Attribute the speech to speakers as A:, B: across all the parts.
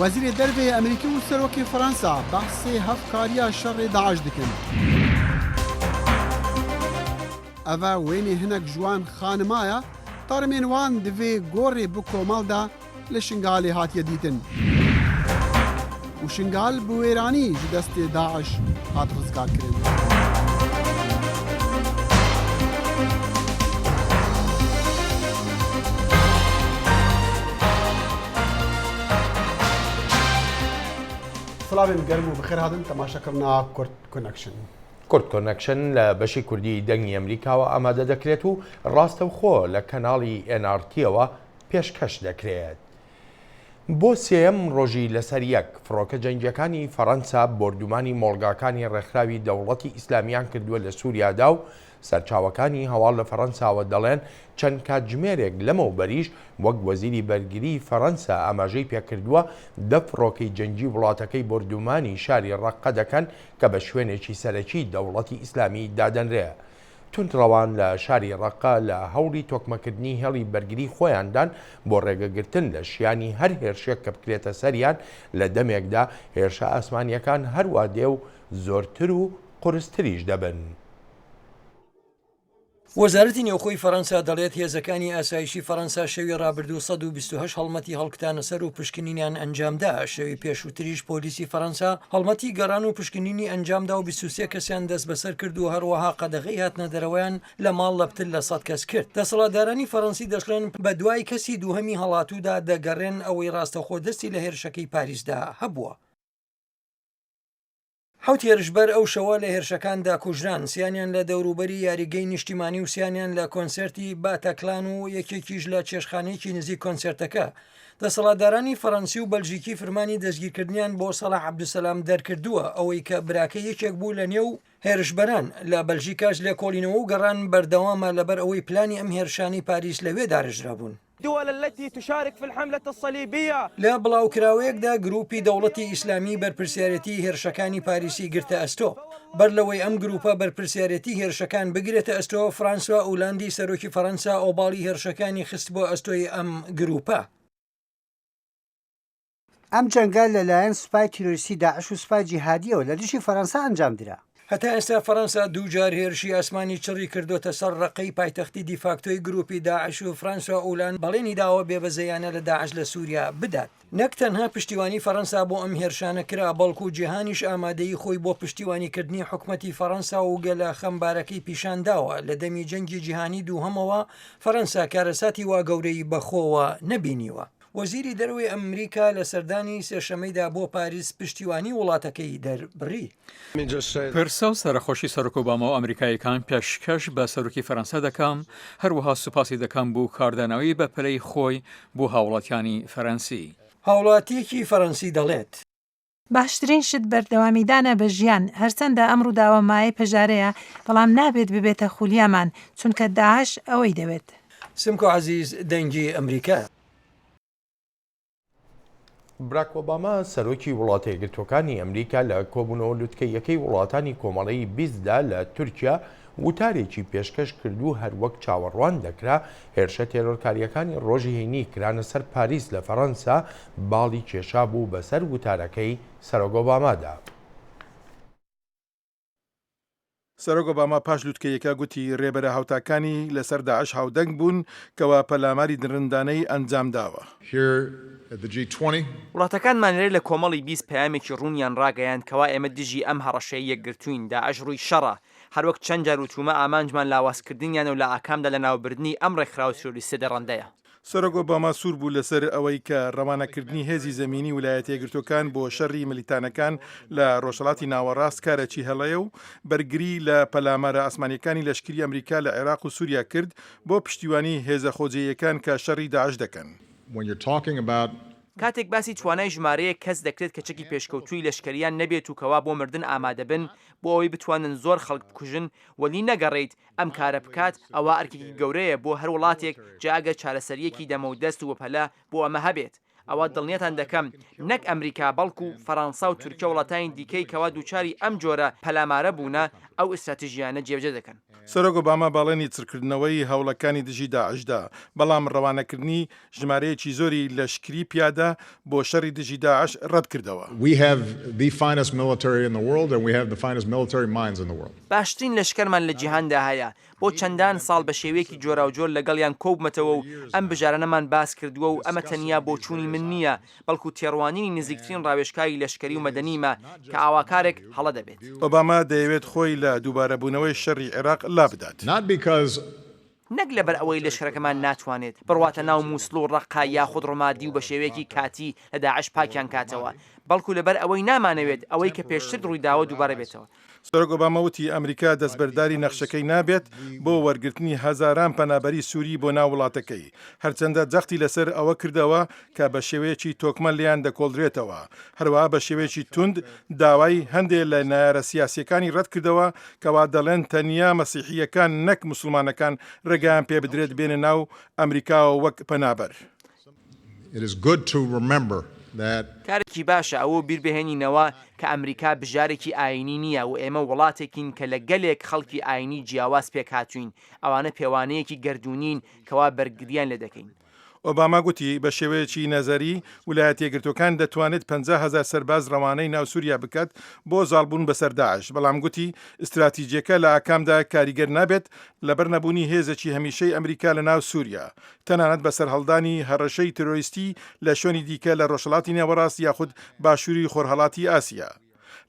A: وەزیرێ دەربێ ئەمریکی و سەرۆکی فەرەنسا بەحسێ هەفکاریە شەڕێ داعش دکن. ئەڤە وێنێ هەنێک جوان خانمایە تەرمێن وان divê gorê bi komal de li Şingalê hatiye dîtin. û Şingal bi wêranî ji destê Daeş hat rizgarkirin. سڵاوێن گەرم و بخێر هاتن تەماشاکردنا کورد کۆنەکشن.
B: کورد کۆنەکشن لە بەشی کوردی دەنگی ئەمریکاوە ئامادە دەکرێت و ڕاستەوخۆ لە کەناڵی NRTەوە پێشکەش دەکرێت. بۆ سێم ڕۆژی لەسەر یەک فڕۆکە جەنگیەکانی فەرەنسا بردومانی مۆڵگاکانی ڕێکخراوی دەوڵەتی ئیسلامیان کردووە لە سووریادا و سەرچاوەکانی هەواڵ لە فەرەنساوە دەڵێن چەند کاتژمێرێک لەمەوبەریش وەک وەزیری بەرگری فەرەنسا ئاماژەی پێکردووە دە فڕۆکەی جەنگی وڵاتەکەی بردومانی شاری ڕەققە دەکەن کە بە شوێنێکی سەرەکی دەوڵەتی ئیسلامی دادەنرێ. تونندڕەوان لە شاری ڕەققە لە هەوڵی تۆکمەکردنی هێڵی بەرگری خۆیاندان بۆ ڕێگەگرتن لە شیانی هەر هێرشێک کە بکرێتە سەریان لە دەمێکدا هێرشە ئاسمانیەکان هەروە دێ و زۆرتر و قورستریش دەبن.
C: وەزارەتی نێوخۆی فەرەنسا دەڵێت هێزەکانی ئاسایشی فەرەنسا شەوی ڕابردوو 128 هەڵمەتی هەڵکتانە سەر و پشکنینیان ئەنجامدا. شەوی پێشووتریش پۆلیسی فەرەنسا هەڵمەتی گەڕان و پشکنینی ئەنجامدا و 23 کەسیان دەست بەسەر کرد و هەروەها قەدەغەی هاتنە دەرەوەیان لە ماڵ لە پتر لە 100 کەس کرد. دەسەڵاتدارانی فەرەنسی دەشڵێن بە دوای کەسی دووهەمی هەڵاتوودا دەگەڕێن ئەوەی ڕاستەخۆ دەستی لە هێرشەکەی پاریسدا هەبووە. حوت هێرشبەر ئەو شەوە لە هێرشەکاندا کوژران، سییانیان لە دەوروبەری یاریگەی نیشتیمانی و سییانیان لە کۆنسەرتی باتەکلان و یەکێکیش لە چێشخانەیەکی نزیک کۆنسەرتەکە. دەسەڵاتدارانی فەرەنسی و بەلژیکی فرمانی دەستگیرکردنیان بۆ سەلاح عەبدولسەلام دەرکردووە، ئەوەی کە براکە یەکێک بوو لە نێو هێرشبەران لە بەلژیکاش لێ کۆڵینەوە و گەڕان بەردەوامە لەبەر ئەوەی پلانی ئەم هێرشانی پاریس لەوێ داڕژرا بوون.
D: الدول التي تشارك في الحملة الصليبية
C: لا بڵاوکراوەیەکدا گروپی دەوڵەتی ئیسلامی بەرپرسیارەتی هێرشەکانی پاریسی گرتە ئەستۆ. بەر لەوەی ئەم گروپە بەرپرسیارەتی هێرشەکان بگرێتە ئەستۆ، فرانسوا ئۆلاندی سەرۆکی فەرەنسا ئۆباڵی هێرشەکانی خست بۆ ئەستۆی ئەم گروپە.
E: ئەم جەنگە لەلایەن سوپای تیرۆریستی داعش و سوپای جیهادیەوە لە دژی فەرەنسا ئەنجام درا.
C: هەتا ئێستا فەرەنسا دووجار هێرشی ئاسمانی چڕی کردوتە سەر ڕقەی پایتەختی دیفاکتۆی گروپی داعش و فرانسوا ئۆلاند بەڵێنی داوە بێبەزەیانە لە داعش لە سووریا بدات. نەک تەنها پشتیوانی فەرەنسا بۆ ئەم هێرشانە کرا، بەڵکو جیهانیش ئامادەی خۆی بۆ پشتیوانیکردنی حکومەتی فەرەنسا و گەلە خەمبارەکەی پیشانداوە. لە دەمی جەنگی جیهانی دووهەمەوە فەرەنسا کارەساتی وا گەورەی بەخۆوە نەبینیوە. وەزیری دەروی ئەمریکا لە سەردانی سێشەمەیدا بۆ پاریس پشتیوانی وڵاتەکەی دەربڕی.
F: پرسە و سەرخۆشی سەرۆک ئۆباما و ئەمریکایەکان پێشکەش بە سەرۆکی فەرەنسا دەکەم، هەروەها سوپاسی دەکەم بۆ کاردانەوەی بە پلەی خۆی بۆ هاوڵاتیانی فەرەنسی.
C: هاوڵاتیەکی فەرەنسی دەڵێت
G: باشترین شت بەردەوامیدانە بە ژیان، هەرچەندە ئەم ڕووداوەمایە پەژارەیە، بەڵام نابێت ببێتە خولیامان، چونکە داعش ئەوەی دەوێت.
C: سمکۆ عەزیز، دەنگی ئەمریکا.
B: براک ئۆباما سەرۆکی وڵاتە یەکگرتووەکانی ئەمریکا لە کۆبوونەوە لوتکەیەکەی وڵاتانی کۆمەڵەی 20دا لە تورکیا وتارێکی پێشکەش کردو هەروەک چاوەڕوان دەکرا هێرشە تێرۆرکاریەکانی ڕۆژی هەینی کرانە سەر پاریس لە فەرەنسا باڵی کێشا بوو بەسەر وتارەکەی سەرۆک ئۆبامادا.
H: سەرۆک ئۆباما پاش لوتکەیەکە گوتی ڕێبەرە هاوتاکانی لەسەر داعش هاودەنگ بوون کەوا پەلاماری درندانەی ئەنجام داوە.
D: وڵاتەکانمان لێرە لە کۆمەڵی 20 پەیامێکی ڕوونیان ڕاگەیاند کەوا ئێمە دژی ئەم هەڕەشەی یەکگرتووین. داعش ڕووی شەڕە، هەروەک چەند جار وتومە ئامانجمان لاوازکردنیان و لە ئاکامدا لە ناوبردنی ئەم ڕێکخراوە تیرۆریستە دەڕەندەیە.
H: سەرۆک ئۆباما سوور بوو لەسەر ئەوەی کە ڕەوانەکردنی هێزی زەمینی ویلایەتە یەکگرتووەکان بۆ شەڕی ملیتانەکان لە ڕۆژهەڵاتی ناوەڕاست کارێکی هەڵەیە و بەرگری لە پەلامارە ئاسمانیەکانی لەشکری ئەمریکا لە عێراق و سووریا کرد بۆ پشتیوانی هێزە خۆجێیەکان کە شەڕی داعش دەکەن.
D: کاتێک باسی توانای ژمارەیە کەس دەکرێت کە چەکی پێشکەوتووی لەشکریان نەبێت و کەوا بۆ مردن ئامادە بن بۆ ئەوەی بتوانن زۆر خەڵک بکوژن وەلی نەگەڕێیت ئەم کارە بکات، ئەوە ئەرکێکی گەورەیە بۆ هەر وڵاتێک جاگە چارەسەریەکی دەمە و دەست و وەپەلە بۆ ئەمە هەبێت. ئەوە دڵنیەتان دەکەم نەک ئەمریکا بەڵکو فەڕەنسا و تورکیا وڵاتانی دیکەی کەوا دووچاری ئەم جۆرە پەلامارە بوونە ئەو ئستراتیژیانە جێبەجێ دەکەن.
H: سەرۆک ئۆباما باڵێنی چرکردنەوەی هەوڵەکانی دژی داعشدا بەڵام ڕەوانەکردنی ژمارەیەکی زۆری لەشکری پیادە بۆ شەڕی دژی داعش ڕەت کردەوە.
I: We have the finest military in the world and we have the finest military minds in the world.
D: باشترین لەشکەرمان لە جیهاندا هەیە بۆ چەندان ساڵ بە شێوەیەکی جۆرا و جۆر لەگەڵیان کۆبمەتەوە و ئەم بژارانەمان باس کردووە و ئەمە تەنیا بۆ چوونی من نییە بەڵکو تێڕوانینی نزیکترین ڕاوێژکاری لەشکری و مەدەنیمە کە ئاواکارێک هەڵە دەبێت.
H: ئۆباما دەیەوێت خۆی لە دووبارەبوونەوەی شەڕی عێراق لا بدات.
I: Not because
D: نەک لەبەر ئەوەی لەشکەکەمان ناتوانێت بڕواتە ناو مووسڵ و ڕقا یاخود ڕۆمادی و بە شێوەیەکی کاتی لە داعش پاکیان کاتەوە بەڵکو لەبەر ئەوەی نامانەوێت ئەوەی کە پێشتر ڕوویداوە دووبارە بێتەوە.
H: سەرۆک ئۆباما وتی ئەمریکا دەستبەرداری نەخشەکەی نابێت بۆ وەرگرتنی هەزاران پەنابەری سووری بۆ ناو وڵاتەکەی هەرچەندە جەختی لەسەر ئەوە کردەوە کە بە شێوەیەکی تۆکمە لیان دەکۆڵدرێتەوە هەروەها بە شێوەیەکی توند داوای هەندێک لە نایارە سیاسیەکانی ڕەت کردەوە کەوا دەڵێن تەنیا مەسیحیەکان نەک موسڵمانەکان ڕێگایان پێ بدرێت بێنە ناو ئەمریکاوە وەک پەنابەر.
I: it is good to remember that
D: کارێکی باشە ئەوە بیربهێنینەوە کە ئەمریکا بژارێکی ئاینی نییە و ئێمە وڵاتێکین کە لە گەلێک خەڵکی ئاینی جیاواز پێک هاتوین ئەوانە پێوانەیەکی گەردوونین کەوا بەرگریان لێ دەکەین.
H: ئۆباما گوتی بە شێوەیەکی نەزەری ویلایەتە یەکگرتوەکان دەتوانێت 50,000 سەرباز ڕەوانەی ناو سووریا بکات بۆ زاڵبوون بەسەر داعش بەڵام گوتی استراتیجیەکە لە ئاکامدا کاریگەر نابێت لەبەر نەبوونی هێزێکی هەمیشەی ئەمریکا لە ناو سووریا تەنانەت بەسەر هەڵدانی هەڕەشەی تۆرۆریستی لە شوێنی دیکە لە ڕۆژهەڵاتی نێوەڕاست یاخود باشووری خۆرهەڵاتی ئاسیا.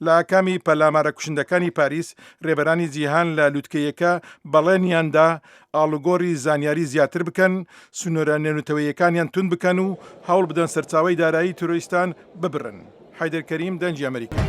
H: لە ئاکامی پەلامارە کوشندەکانی پاریس ڕێبەرانی جیهان لە لووتکەیەکە بەڵێنیاندا ئاڵوگۆڕی زانیاری زیاتر بکەن سنوورە نێنوتەوەیەکانیان تون بکەن و هەوڵ بدەن سەرچاوی دارایی تۆرۆریستان ببڕن. حیدەر کەریم دەنجی ئەمریکا.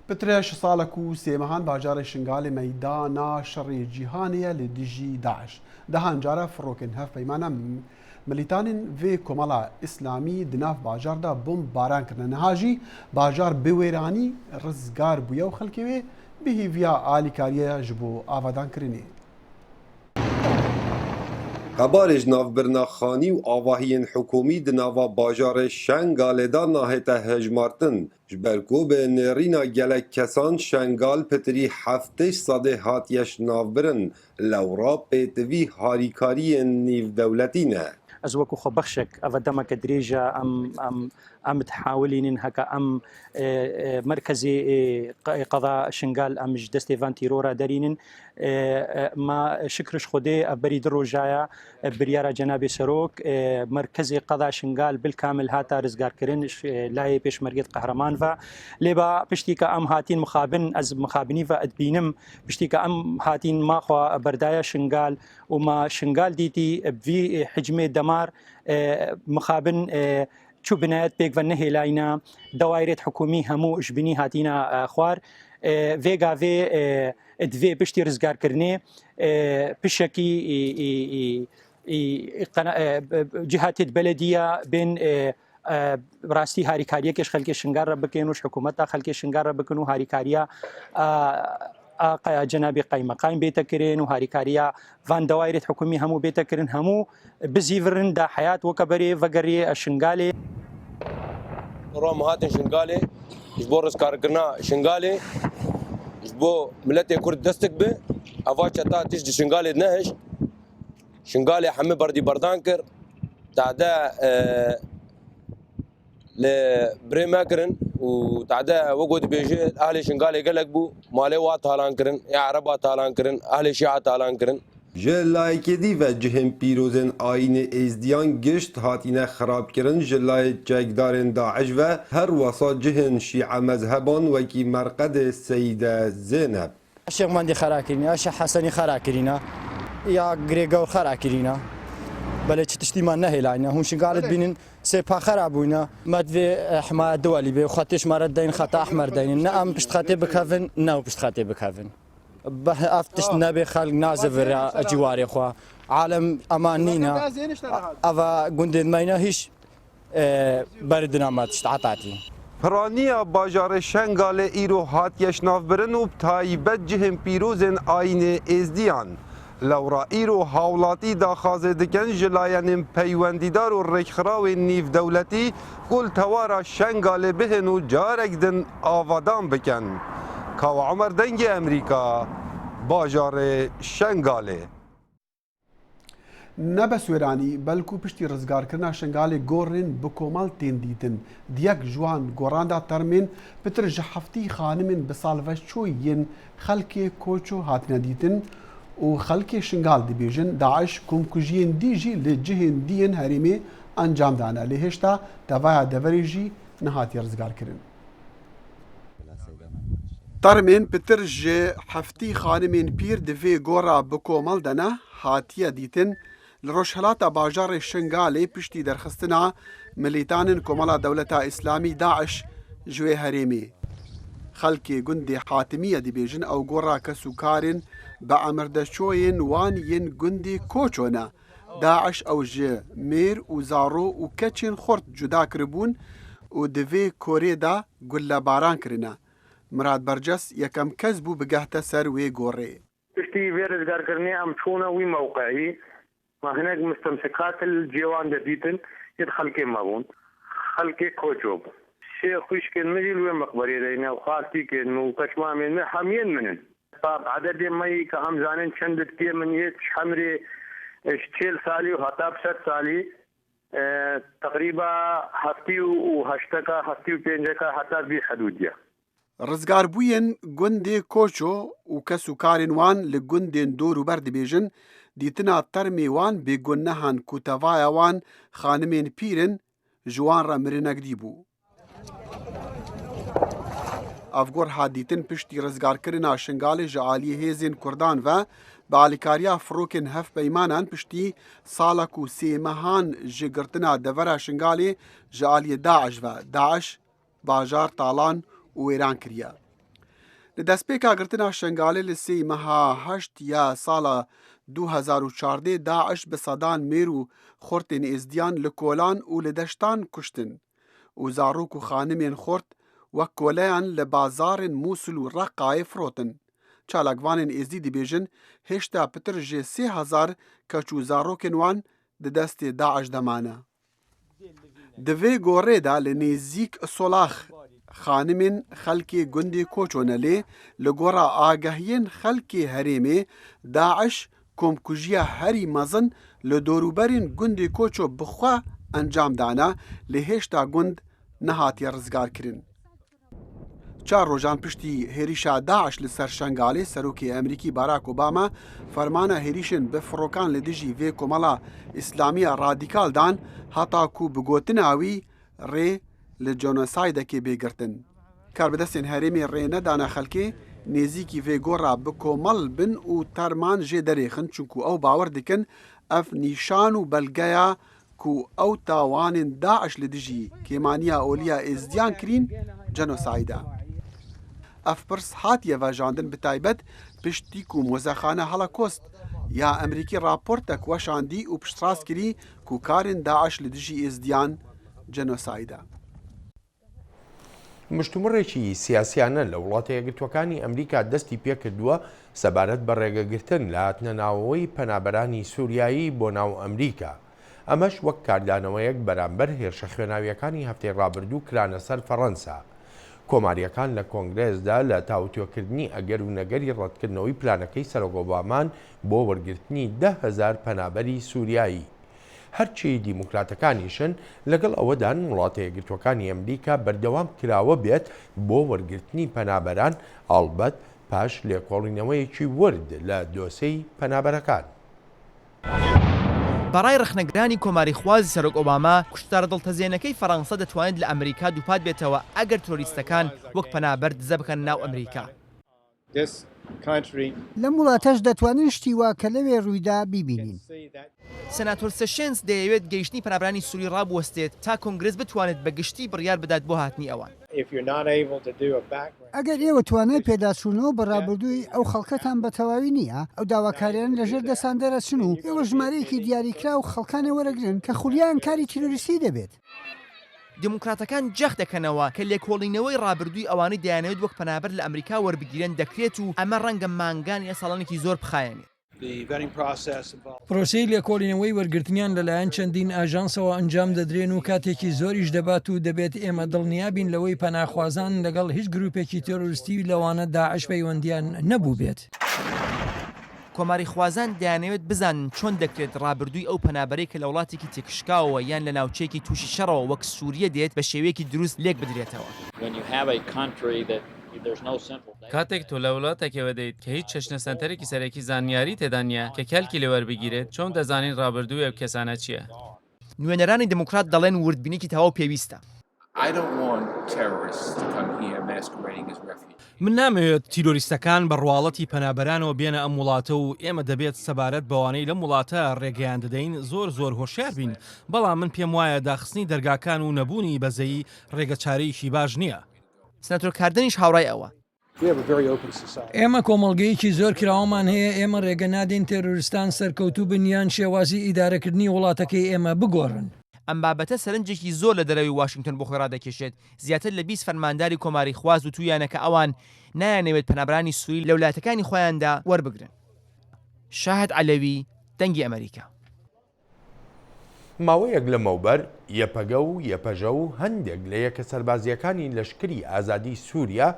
A: پترێش ساڵێک و سێمەهان باژارێ شنگالی مەیدانا شەڕی جیهانیە لە دژی داعش دەهان جارە فڕۆکن هەف پەیمانە ملیتانین vê کۆمەڵا ئیسلامی دناف باژاردا بۆم بارانکردنە نەهاژی باژار بوێرانی ڕزگار بووە و خەڵکی وێ بهیڤیا ئالیکاریە ji بۆ ئاوادانکردنê.
J: Hebarê ji navbirina xanî û avahiyên hikûmî di nava bajarê Şengalê de nahête hejmartin. Ji ber ku bê nêrîna gelek kesan Şengal pitirî heftêş sedê hatiye navbirin lewra pêtivî harîkariyên nîvdewletî ne.
K: Ez wekû xwe bexşek ev demeke dirêj e em tihawilînin heke em merkezê qeda Şingal em ji destê van tîrora derînin ma şikriş Xwedê ev berî di rojaya biryara Cenabê Serok merkezê qeda Şingal bilkamil hata rizgarkirin layê pêşmergê qehreman ve lêba piştî ke em hatîn mixabin ez mixabinî ve edbînim piştî ke em hatîn maxwa berdaya Şingal û ma Şingal dîtî vî hicmê demar mixabin çû binayet pêk ve nehêlayîna dawayrêt hikûmî hemû ji binî hatîna xwar vêga vê divê piştî rizgarkirinê pişekî cihatê belediya bên rastî harîkariyekê ji xelkê Şingal re bikin û ji hikûmeta xelkê Şingal re bikin û harîkariya Cenabê Qaymeqaym bêtekirin û harîkariya van dawayrêt hikûmî hemû bêtekirin hemû bizîvirin da heyat weke berê vegeriyê Şingalê.
L: Rom hatin Şingalê ji bo rizgarkirina Şingalê ji bo miletê Kurd destek bi eva çeta tîş di Şingalê nehêj Şingalê hemû berdî berdan kir tade li birê me kirin û tade wekû dibêje ehlê Şingalê gelek bû malê wa talan kirin ya Ereba talan kirin ehlê Şîa talan kirin.
J: Ji layekê dî ve cihên pîrozên ayînê êzdiyan gişt hatîne xerabkirin ji layê çekdarên Daeş ve her wesa cihên Şîa mezheban wekî Merqedê Seyîde Zeynep.
M: Şêxmendî xera kirîne, Şêx Hesenî xera kirîne, ya Grêgew xera kirîne. بەڵێ چ تشتیمان نەهێلاینە هون شنگالت بینن سێپا خراب بووینە مەدوێ حمایەت دوالی بێ خەتێشمارە دەین خەتا ئەحمەر دەین نە ئەم پشت خەتێ بکەون ناو پشت خەتێ بکەون ئەف تشت نەبێ خەڵک نازەڤرا جیوارێ خوا عالم ئەمان نینە ئەڤە گوندێنمەینە هیچ بەردنامە تشت عتاتی
J: پرانیا باجار شنگال ایرو هاتیه شنافبرن و تایبت جهم پیروزن آین ازدیان لورا ایرو حولاتی داخازه دکن جلاین پیوندیدار و رکخراو نیف دولتی کل توارا شنگال بهن و جارک دن آوادان بکن کاو عمر دنگ امریکا باجار شنگاله
A: نه بە سوێرانی بەلکو پشتی ڕزگارکردنا شنگالێ گۆڕین بە کۆمەڵ تێن دیتن دیەک جوان گۆڕاندا تەرمێن پتر ji heftî xanimên bi salveçû yên xelkê koçû hatine dîtin û xelkê şingal dibêjin Daeş komkujiyên dî jî li cihên dîyên herêmê encam dane lê hêşta devaya deverê jî nehatiye rizgarkirin. Termên pitir ji heftî xanimên pîr divê gora bi komal de ne hatiye dîtin li rojhilata bajarê Şingalê piştî derxistina milîtanên Komala Dewleta İslamî Daeş ji wê herêmê. Xelkê gundê Hatimiye dibêjin ew gora kesûkarên bi emirdeçoyên wan yên gundê Koço ne. Daeş ew ji mêr û zaro û keçên xort cuda kiribûn û di vê korê de gullebaran kirine. Mirad Berces yekem kes bû bigehte ser wê gorê.
N: Piştî vê rizgarkirinê em çûne wî mewqeî ma hinek mustemsikat li cêwan de dîtin yê xelkê mebûn. Xelkê Koço bûn. Şê xwîşkên min jî li wê meqberê de ne xaltîkên min û peşmamên min hemiyên min in. Ededên me yî ke em zanin çend ditkê min yê hemrê çêl salî û heta 70 salî teqrîba heftî û heşteka heftî û pênceka heta vî hedûdiye.
A: Rizgarbûyên gundê Koço û kesûkarên wan li gundên dor û ber dibêjin dîtina termê wan bêgunnehan ku tevaya wan xanimên pîr in ji wan re mirinekdî bû. Ev gor hat dîtin piştî rizgarkirina Şingalê ji aliyê hêzên Kurdan ve bi alîkariya firokên hevpeymanan piştî sala ku sêmehan ji girtina devera Şingalê ji aliyê Daeş ve Daeş bajar talan û wêran kiriye. Li destpêka girtina Şingalê li sê meha heşt ya sala 2014 Daeş bi sedan mêr û xortên êzdiyan li kolan û li deştan kuştin û zarok û xanimên xort wek koleyan li bazarên Musul û Reqqayê firotin. Çalakvanên êzdî dibêjin hêşta pitir ji 3000 keç û zarokên wan di destê Daeş de mane. Di vê gorê de li nêzik Solax xanimên xelkê gundê Koço ne lê li gora agehiyên xelkê herêmê Daeş komkujiya herî mezin li dorûberên gundê Koço bi xwe encam dane lê hêşta gund nehatiye rizgarkirin. 4 rojan piştî hêrîşa Daeş li ser Şengalê serokê Emerîkî Barack Obama fermana hêrîşên bi firokan li dijî vê komala İslamiya radîkal dan heta ku bi gotina wî rê li genosaydekê bêgirtin. Karbidestên herêmê rê nedane xelkê nêzîkî vê gora bi komal bin û terman jê derêxin çunku ew bawer dikin ev nîşan û belgeya ku ew tawanên Daeş li dijî kêmaniya oliya êzdiyan kirîn genosayda. Ev pirs hatiye vejandin bi taybet piştî ku mozexane Holocaust ya Emerîkî raportek weşandî û piştrast kirî ku karên Daeş li dijî êzdiyan genosayda.
B: مشتومڕێکی سیاسیانە لە وڵاتە یەکگرتوەکانی ئەمریکا دەستی پێکردووە سەبارەت بە ڕێگەگرتن لە هاتنەناوەوەی پەنابەرانی سووریایی بۆ ناو ئەمریکا. ئەمەش وەک کاردانەوەیەک بەرامبەر هێرشە خوێناویەکانی هەفتەی ڕابردوو کرانە سەر فەڕەنسا. کۆماریەکان لە کۆنگرێسدا لە تاوتوێکردنی ئەگەر و نەگەری ڕەتکردنەوەی پلانەکەی سەرۆک ئۆبامان بۆ وەرگرتنی 10,000 پەنابەری سووریایی. هەرچی دیموکراتەکانیشن لەگەڵ ئەوەدان وڵاتە یەکگرتوەکانی ئەمریکا بەردەوام کراوە بێت بۆ وەرگرتنی پەنابەران ئەڵبەت پاش لێکۆڵینەوەیەکی ورد لە دۆسەی پەنابەرەکان.
D: بەڕای ڕخنەگرانی کۆماری خوازی سەرۆک ئۆباما کوشتارە دڵتەزیێنەکەی فەڕەنسا دەتوانێت لە ئەمریکا دووپات بێتەوە ئەگەر تۆریستەکان وەک پەنابەر دزە بکەن ناو ئەمریکا.
E: لەم وڵاتەش دەتوانین شتی وا کە لەوێ ڕوویدا بیبینین.
D: سەناتۆر سەشنس دەیەوێت گەیشتنی پەنابرانی سووری ڕابوەستێت تا کۆنگرس بتوانێت بە گشتی بڕیار بدات بۆ هاتنی ئەوان.
E: ئەگەر ئێوە توانای پێداچوونەوە بە ڕابردووی ئەو خەڵکەتان بە تەواوی نییە، ئەو داواکاریان لەژێر دەسان دەرەچن و ئێوە ژمارەیەکی دیاریکرا و خەڵکانە وەرەگرن کە خولیان کاری تیرۆریستی دەبێت.
D: دموکراتەکان جەخ دەکەنەوە کە لێکۆڵینەوەی ڕابردووی ئەوانەی دەیانەوێت وەک پەنابەر لە ئەمریکا وەربگیرن دەکرێت و ئەمە ڕەنگە مانگان یا ساڵانێکی زۆر بخایەنێت.
C: پرۆسی لێکۆڵینەوەی وەرگرتنیان لەلایەن چەندین ئاژانسەوە ئەنجام دەدرێن و کاتێکی زۆریش دەبات و دەبێت ئێمە دڵنیابین لەوەی پەناخوازان لەگەڵ هیچ گروپێکی تێرۆریستی لەوانە داعش پەیوەندیان نەبوو بێت.
D: کۆماری خوازان دەیانەوێت بزانن چۆن دەکرێت ڕابردووی ئەو پەنابەرەی کە لە وڵاتێکی تێکشکاوەوە یان لە ناوچەیەکی تووشی شەڕەوە وەک سووریە دێت بە شێوەیەکی دروست لێک بدرێتەوە.
O: کاتێک تۆ لە وڵاتێکەوە دەیت کە هیچ چەشنە سەنتەرێکی سەرەکی زانیاری تێدا نیە کە کەلکی لێوەربگیرێت، چۆن دەزانین ڕابردووی ئەو کەسانە چییە؟
D: نوێنەرانی دموکرات دەڵێن وردبینێکی تەواو پێویستە.
P: من نامەوێت تیرۆریستەکان بە ڕواڵەتی پەنابەرانەوە بێنە ئەم وڵاتە و ئێمە دەبێت سەبارەت بەوانەی لەم وڵاتە ڕێگەیان دەدەین زۆر هۆشیار بین، بەڵام من پێم وایە داخستنی دەرگاکان و نەبوونی بەزەیی ڕێگەچارەیەکی باش نییە.
D: سناتۆر کاردنیش هاوڕای ئەوە.
C: ئێمە کۆمەڵگەیەکی زۆر کراوەمان هەیە، ئێمە ڕێگە نادین تێرۆریستان سەرکەوتوو بنیان شێوازی ئیدارەکردنی وڵاتەکەی ئێمە بگۆڕن.
D: ئەم بابەتە سەرنجێکی زۆر لە دەرەوەی واشنگتن بۆ خۆی ڕادەکێشێت. زیاتر لە 20 فەرمانداری کۆماری خواز و تویانەکە ئەوان نایانەوێت پەنابرانی سووری لە وڵاتەکانی خۆیاندا وەربگرن. شاهد عەلەوی، دەنگی ئەمریکا.
B: ماوەیەک لەمەوبەر یەپەگە و یەپەژە و هەندێک لە یەکە سەربازیەکانی لەشکری ئازادی سووریا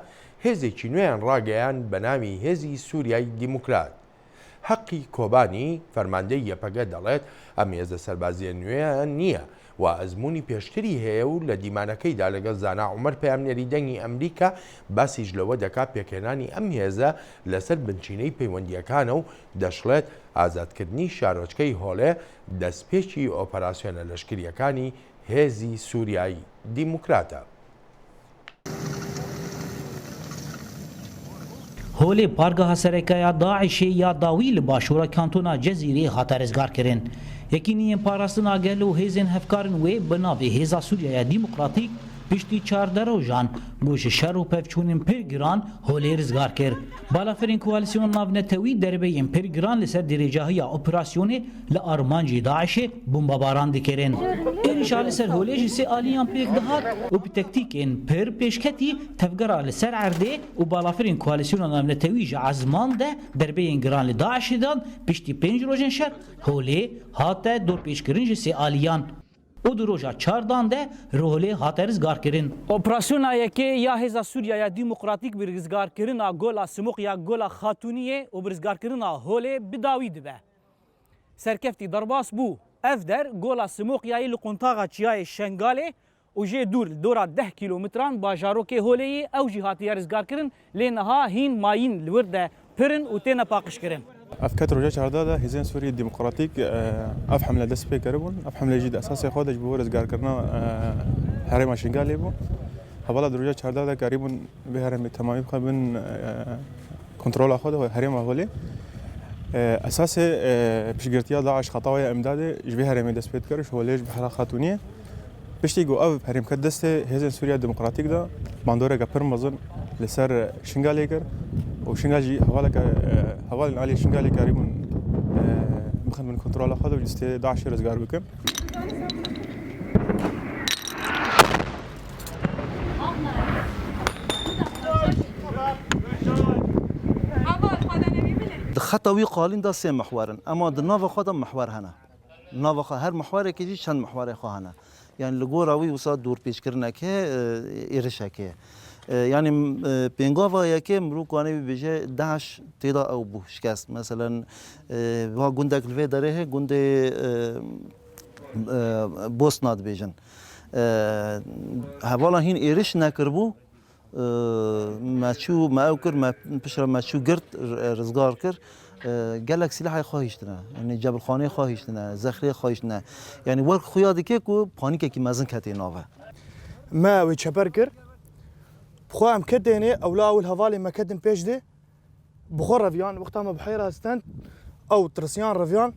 B: هێزێکی نوێیان ڕاگەیان بە ناوی هێزی سووریای دیموکرات. حەقی کۆبانی فەرماندەی یەپەگە دەڵێت ئەم هێزە سەربازیە نوێیان نییە و ئەزمموی پێشتری هەیە و لە دیمانەکەیدا لەگەڵ زانا عومەر پەیامنێری دەنگی ئەمریکا باسیش لەوە دەکات پێکێنانی ئەم هێزە لەسەر بنچینەی پەیوەندیەکانە و دەشڵێت ئازادکردنی شارۆچکەی هۆڵێ دەستپێکی ئۆپەراسیۆنە لەشکریەکانی هێزی سووریای دیموکراتە.
Q: هۆلێ پارگەها سەرەکەیە داعشê ya dawî li başûra kantona Cezîrê hate rizgar kirin. Yekîniyên parastina gel û hêzên hevkarên wê bi navê Hêza Sûriyaya Dîmokratîk piştî 14 rojan bû ji şer û pevçûnên pir giran holê rizgar kir. Balaferên koalîsyona navnetewî derbeyên pir giran li ser dirêcahiya operasyonê li armancî Daişê bombabaran dikirin. Êrişa li ser holê ji sê aliyan pêk dihat û bi tektîkên pir pêşketî tevgera li ser erdê û balaferên koalîsyona navnetewî ji ezman de derbeyên giran li Daişê dan piştî 5 rojên şer holê hate dorpêşkirin ji sê aliyan. O du roja çardan de rolê hate rizgarkirin.
R: Operasyona yekê ya Hêza Sûriyaya Dîmokratîk bi rizgarkirina gola Simok ya gola Xatûniyê û bi rizgarkirina holê bi dawî dibe. Serkeftî derbas bû. Ev der gola Simokyayê li quntaxa Çiyayê Şengalê û jê dûr dora 10 kilometran bajarokê holeyê ew jî hatiye rizgarkirin lê niha hîn mayîn li wir de pirin û têne paqişkirin.
H: اف كتر روجا چاردادا هزين سوري ديمقراطيك اف حمله دس بي كربون اف حمله جديد اساسي خودش بورز گار کرنا هرم شنگالي بو حوالا روجا چاردادا قريبون به هرم تمامي خبن كنترول خود هرم اولي اساس بشگرتيا داعش خطاوي امداد جبه هرم دس بي كرش وليج بحلا خاتونيه بشتي جو اف هرم كدست هزين سوريا ديمقراطيك دا ماندوره گپر مزن لسر شنگالي كر وشنغالي حوالي علي شنغالي قريب مخن من كنترول اخذ وجست داعش رزقار بكم
S: الخطوي قالين دا سي محورن اما دناف خدم محور هنا ناف هر محور كيجي چند محور خو هنا يعني لغوراوي وسا دور پیش کرنه که ایرشکه يعني بينغوفا يكي مروكاني بيجي داعش تيدا او بو شكست مثلا وا گوندك الفي داره گوند بوسناد بيجن حوالا هين ايرش نكربو ماشو ما اوكر ما بشر ماشو قرت رزقار كر قالك سلاح خواهشتنا يعني جبل خانه خواهشتنا زخري خواهشتنا يعني ورك خويا ديكو بانيك كي مازن كاتي نوفا
T: ما وي چپر كر بخوام كديني اولا اول هوالي ما كدن بيش دي بخور رفيان وقتها ما بحيرة استنت أو ترسيان رفيان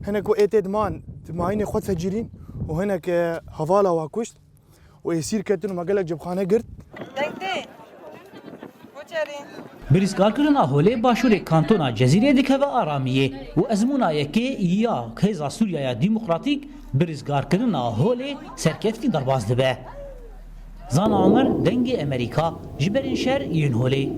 T: هناك وإيتد مان معينة خود فجرين وهناك هفالة وكشت ويصير كتن وما قالك جب خانة قرد
Q: بریزگارکردن هولی باشور کانتونا جزیره دکه و آرامیه و ازمونا یکی یا هیزا سوریای دموکراتیک بریزگارکردن هولی سرکفتی درباز دبه. زان عمر دنگ امریکا جبرین شهر این هولی.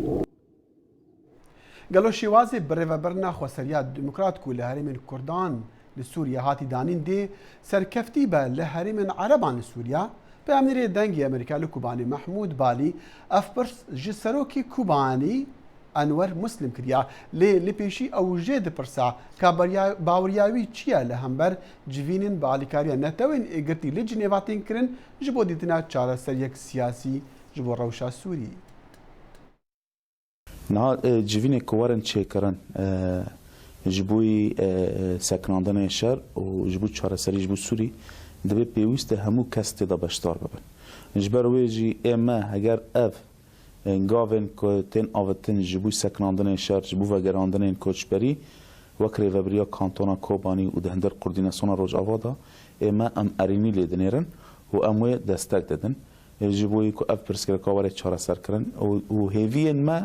A: قالوا شوازي برنا خوسريات ديمقراط كو لهرم الكردان لسوريا هاتي دانين دي سركفتي با لهرم عربان لسوريا بأمنيري دنگي أمريكا لكوباني محمود بالي أفبرس جسروكي كوباني أنور مسلم كريا لبيشي أو جيد برسا باورياوي تشيا لهمبر جيفينين باليكاريا نتوين إقرتي لجنيفاتين كرن جبو ديتنا تشارة سريك سياسي جبو روشا سوري
U: نه جوین کوارن چه کردن جبوی سکناندن شهر و جبو چهار سری جبو سوری دبی پیوست همو کس تدا بشتار ببن جبر ویجی اما اگر اف گاون که تن آوتن جبو سکناندن شهر جبو و گراندن کوچبری وکری و بریا کانتونا کوبانی و دهندر کوردیناسیون روز آوادا اما ام ارینی لیدنیرن و اموی دستک دادن جبوی که اف پرسکر کاوره چهار سر کردن و هیوین ما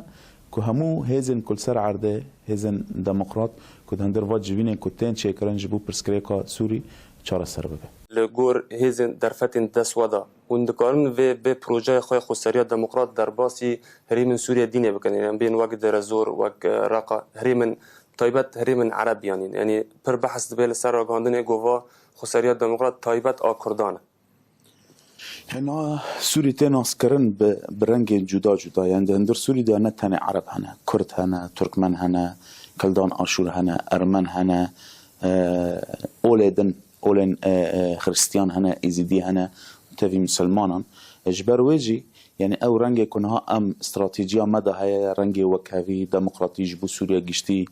U: که همو هزن کل سر عرضه هزن دموکرات که هندر واد جوینه که تن چه کردن جبو پرسکری که سوری چهار سر ببه.
V: لگور هزن درفتن دست ودا وندکارن و به پروژه خواهی خسریات دموکرات در باسی هریمن سوریه دینه بکنن یعنی بین وقت درزور وقت راقا هریمن تایبت هریمن عرب یعنی پر بحث به سر آگاندن گوا خسریات دموکرات تایبت آکردانه.
U: هنا سوری تناس کردن برنگ جدا جدا یعنی هندر سوری دانه تن عرب هنه کرد هنه ترکمن هنه کلدان آشور هنه ارمن هنه اولن خريستيان هنا ازيدي هنا تفي مسلمانان اجبر ويجي يعني او رنگ كنها ام استراتيجيه مدى هي رنگ وكافي ديمقراطيج بو سوريا گشتي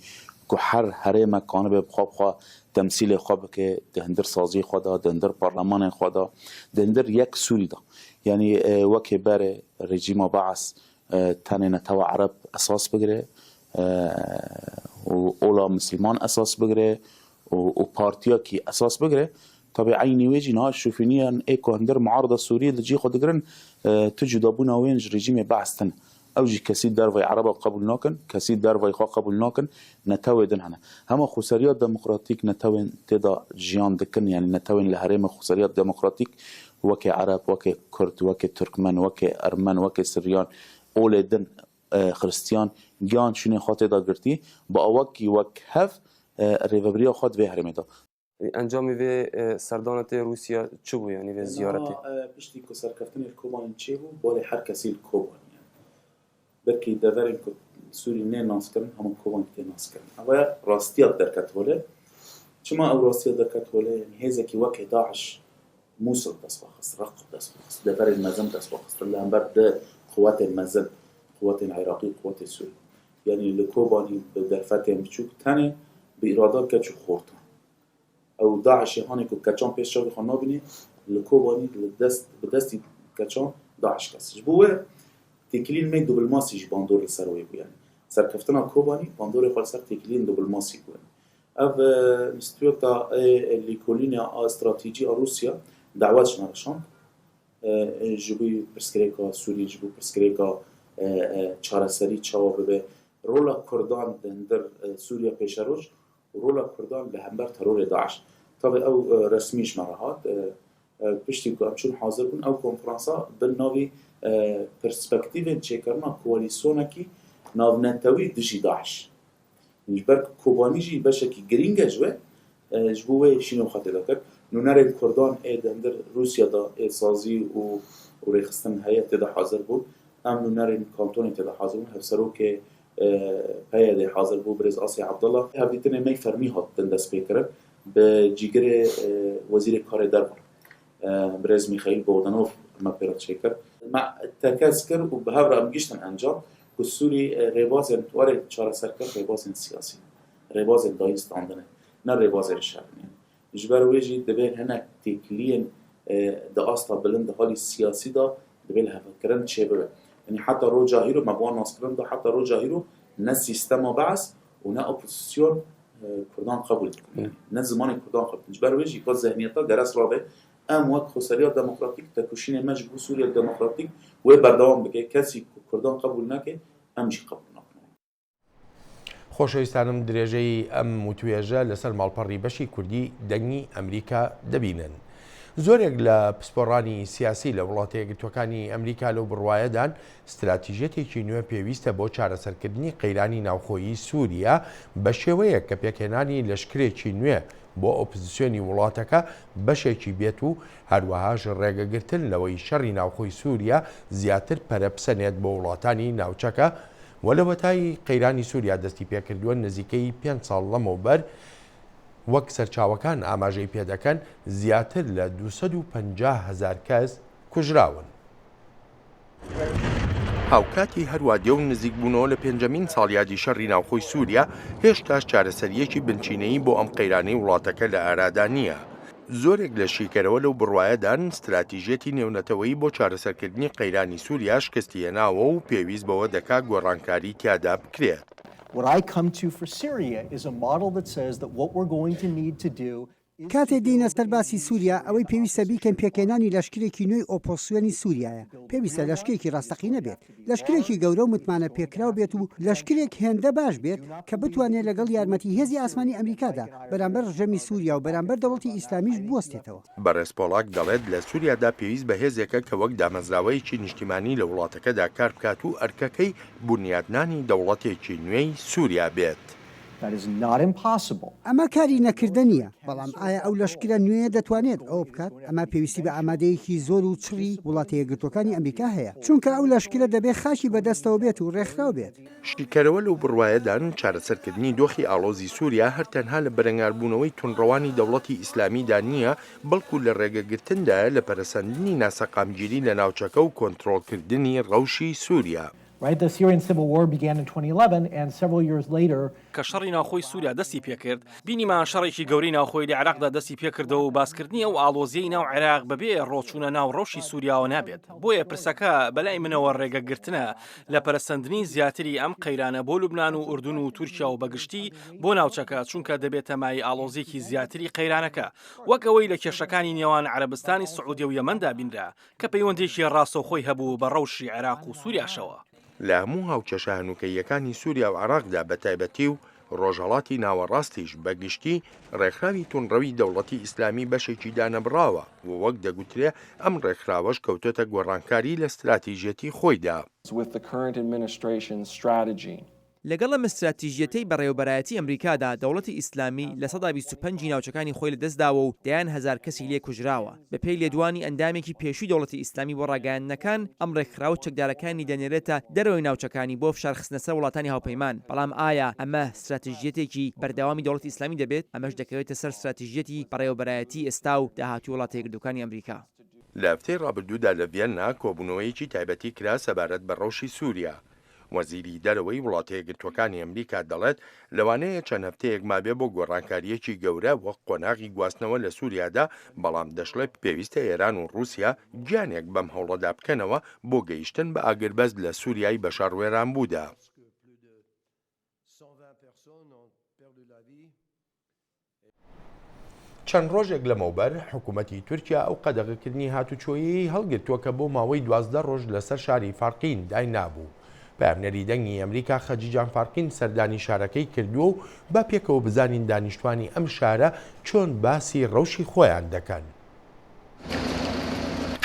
U: كو هر هرم كان به بخوا تمثيل خواب که دهندر سازی خدا دهندر پارلمان خدا دهندر یک سوری دا يعني وكي بار رژیم بعث تن نتوا عرب اساس بگیره و اولا مسلمان اساس بگیره و بارتيا كي اساس بگیره طبعا عيني ويجي نها شوفينيا ايكو هندر معارضه سوريه اللي خود گرن تجد ابونا وين رژیم بعث تن اوجي كسيد دروي عربا قبول ناكن كسيد دروي خا قبول ناكن نتاودن هنا هما خسريات ديمقراطيك نتاون تدا جيان دكن يعني نتاون لهرم خسريات ديمقراطيك وكي عرب وكي كرد وكي تركمن وكي ارمن وكي سريان اولدن خريستيان جان شنو خاطر دا گرتي با وكي وك هف ريفبريا خود به هرمدا
V: انجام في سردانه روسيا چبو يعني في زيارتي
W: بشتي كو سركفتن الكوبان چبو بول هر کسی الكوبان بركي دفرين كو سوري نه ناس كرن هم كوبان كي ناس كرن اما راستيات دركت ولا چما او راستيات دركت ولا يعني هذا كي وقت داعش موصل تصفخ رقب تصفخ دفرين المزم تصفخ اللي هم بعد قوات المزم قوات العراقي قوات السوري يعني الكوباني بدرفتهم بچوك تاني بإرادات كتشو خورتان او داعش هاني كو كاتشان پیش شاوی خان نابینی الكوباني بدست كاتشان داعش كسش بوه تكلين مي دوبل ماسي جي باندور السروي يعني سركفتنا كوباني باندور خالص تكلين دوبل ماسي يعني اف مستويتا اللي كولينيا استراتيجي روسيا دعواتش نرشان جبوي برسكريكا سوري جبو برسكريكا چارسري چاو به رولا كردان دندر سوريا پیشروش رولا كردان لهمبر ترور داعش طبعا او رسميش مرهات پشتی که امشون حاضر بون او کنفرانسا بالناوی پرسپکتیو چکرنا کوالیسیونه کی ناونتوی دجی داعش نجبر کوبانی جی باشه کی گرینگه جوه جبوه شینو خاطر دکر نونر کردان دندر روسیا دا سازی و ریخستن هیئت دا حاضر بود ام نونر کانتون دا حاضر بود هفسرو که هيئة حاضر بو برز آسي عبدالله هفديتنا مي فرمي هات دندس بيكره بجيجر وزير كاري دربار برز ميخائيل بودانوف ما بيرات شيكر مع تكاسكر وبهابر امجيشتن انجام والسوري ريبازن وارد شارع سركر ريبازن سياسي ريبازن دايست عندنا نا ريبازن الشعب يعني جبر ويجي دبين هنا تكلين دا أسطا بلند حالي السياسي دا دبين هفكرن شبه يعني حتى رو جاهيرو مبوان ناس كرن دا حتى رو جاهيرو نه سیستم بعث و نه اپوزیسیون کردان قبول نه زمان کردان قبول جبر وجهی که ذهنیتا درس رابه ام وقت خساریا دموکراتیک تکوشین مجبور سوریا دموکراتیک و بردوام بکه کسی کردان قبول نکه امش قبول نکنه.
B: خۆشەویستانم درێژەی ئەم وتوێژە لەسەر ماڵپەڕی بەشی کوردی دەنگی ئەمریکا دەبینن. زۆرێک لە پسپۆڕانی سیاسی لە وڵاتە یەکگرتووەکانی ئەمریکا لەو بڕوایەدان استراتیژێتێکی نوێ پێویستە بۆ چارەسەرکردنی قەیرانی ناوخۆیی سووریا بە شێوەیە کە پێکهێنانی لەشکرێکی نوێ بۆ ئۆپۆزیسیۆنی وڵاتەکە بەشێکی بێت و هەروەهاش ڕێگەگرتن لەوەی شەڕی ناوخۆی سووریا زیاتر پەرەپسەنێت بۆ وڵاتانی ناوچەکە و لە وەتای قەیرانی سووریا دەستی پێکردووە نزیکەی 5 ساڵ لەمەوبەر وەک سەرچاوەکان ئاماژەی پێدەکەن زیاتر لە 250,000 کەس کوژراون. هاوکاتی هەروە دێو نزیکبوونەوە لە پێنجەمین ساڵیادی شەڕی ناوخۆی سووریا هێشتاش چارەسەریەکی بنچینەیی بۆ ئەم قەیرانەی وڵاتەکە لە ئارادا نییە. زۆرێک لە شیکەرەوە لەو بڕوایەدان استراتیژێتی نێونەتەوەی بۆ چارەسەرکردنی قەیرانی سووریا شکستیهێناوە و پێویست بەوە دەکات گۆڕانکاری تیادا بکرێت.
F: What I come to for Syria is a model that says that what we're going to need to do
E: کاتێ دێنە سەرباسی سووریا ئەوەی پێویستە بیکەن پێکێنانی لەشکرێکی نوێی ئۆپۆسیۆنی سووریایە پێویستە لەشکێکی ڕاستەقینە بێت لەشکرێکی گەورە و متمانە پێکراو بێت و لەشکرێک هێندە باش بێت کە بتوانێت لەگەڵ یارمەتی هێزی ئاسمانی ئەمریکادا بەرامبەر ڕژەمی سووریا و بەرامبەر دەوڵەتی ئیسلامیش بوەستێتەوە.
B: بەڕێز پۆڵاک دەڵێت لە سووریادا پێویست بە هێزێکە کە وەک دامەزراوەیەکی نیشتیمانی لە وڵاتەکەدا کار بکات و ئەرکەکەی بنیادنانی دەوڵەتێکی نوێی سووریا بێت.
F: That is not impossible.
E: ئەمە کاری نەکردە نییە بەڵام ئایا ئەو لەشکرە نوێ دەتوانێت ئەوە بکات ئەمە پێویستی بە ئامادەیەکی زۆر و چڕی وڵاتە یەکگرتووەکانی ئەمریکا هەیە چونکە ئەو لەشکرە دەبێت خاکی بەدەستەوە بێت و ڕێکخراو بێت.
B: شیکەرەوە لەو بڕوایەدان چارەسەرکردنی دۆخی ئاڵۆزی سووریا هەر تەنها لە بەرەنگاربوونەوەی تونڕەوانی دەوڵەتی ئیسلامیدا نییە بەڵکو لە ڕێگەگرتندا لە پەرەسەندنی ناسەقامگیری لە ناوچەکە و کۆنتڕۆڵکردنی ڕەوشی سووریا.
F: Right, the Syrian civil war began in 2011 and several years later
P: کە شەڕی ناوخۆی سووریا دەستی پێکرد بینیمان شەڕێکی گەورەی ناوخۆی لە عێراقدا دەستی پێکردەوە و باسکردنی ئەو ئاڵۆزیەی ناو عێراق بەبێ ڕۆچوونە ناو ڕەوشی سووریاوە نابێت بۆیە پرسەکە بەلای منەوە ڕێگەگرتنە لە پەرەسەندنی زیاتری ئەم قەیرانە بۆ لوبنان و ئوردون و تورکیا و بەگشتی بۆ ناوچەکە چونکە دەبێتە مای ئاڵۆزیەکی زیاتری قەیرانەکە وەک ئەوەی لە کێشەکانی نێوان عەرەبستانی سعودی و یەمەندا بینرا کە پەیوەندێکی ڕاستەوخۆی هەبوو بە ڕەوشی عێراق و سووریاشەوە.
B: لە هەموو هاوچەشە هەنووکەیەکانی سووریا و عێراقدا بە تایبەتی و ڕۆژهەڵاتی ناوەڕاستیش بەگشتی ڕێکخراوی تونڕەوی دەوڵەتی ئیسلامی بەشێکی دانەبراوە و وەک دەگوترێ ئەم ڕێکخراوەش کەوتۆتە گۆڕانکاری لە استراتیژێتی خۆیدا.
D: لەگەڵ ئەم استراتیژیەتەی بەڕێوەبەرایەتی ئەمریکادا دەوڵەتی ئیسلامی لە 125 ناوچەکانی خۆی لەدەستداوە و دەیان هەزار کەسی لێ کوژراوە بەپێی لێدوانی ئەندامێکی پێشووی دەوڵەتی ئیسلامی بۆ ڕاگەیاندنەکان ئەم ڕێکخراوە چەکدارەکانی دەنێرێتە دەرەوەی ناوچەکانی بۆ فشارخستنە سەر وڵاتانی هاوپەیمان بەڵام ئایا ئەمە استراتیژیەتێکی بەردەوامی دەوڵەتی ئیسلامی دەبێت ئەمەش دەکەوێتە سەر استراتیژیەتی بەڕێوەبەرایەتی ئێستا و داهاتوو وڵاتە یەکگرتووەکانی ئەمریکا.
B: لە هەفتەی ڕابردوودا لە ڤێننا کۆبوونەوەیەکی تایبەتی کرا سەبارەت بە ڕەوشی سووریا. وەزیری دەرەوەی وڵاتە یەکگرتووەکانی ئەمریکا دەڵێت لەوانەیە چەند هەفتەیەک مابێ بۆ گۆڕانکاریەکی گەورە وەک قۆناغی گواستنەوە لە سووریادا بەڵام دەشڵێت پێویستە ئێران و رووسیا گیانێک بەم هەوڵەدا بکەنەوە بۆ گەیشتن بە ئاگربەست لە سووریای بەشەڕوێران بوودا. چەند ڕۆژێک لەمەوبەر حکوومەتی تورکیا ئەو قەدەغەکردنی هاتوچۆیی هەڵگرتووە کە بۆ ماوەی 12 ڕۆژ لەسەر شاری فارقین دای نابوو. پامنەری دەنگی ئەمریکا خەجیجان فارقین سەردانی شارەکەی کردووە و با پێکەوە بزانین دانیشتوانی ئەم شارە چۆن باسی ڕەوشی خۆیان دەکەن.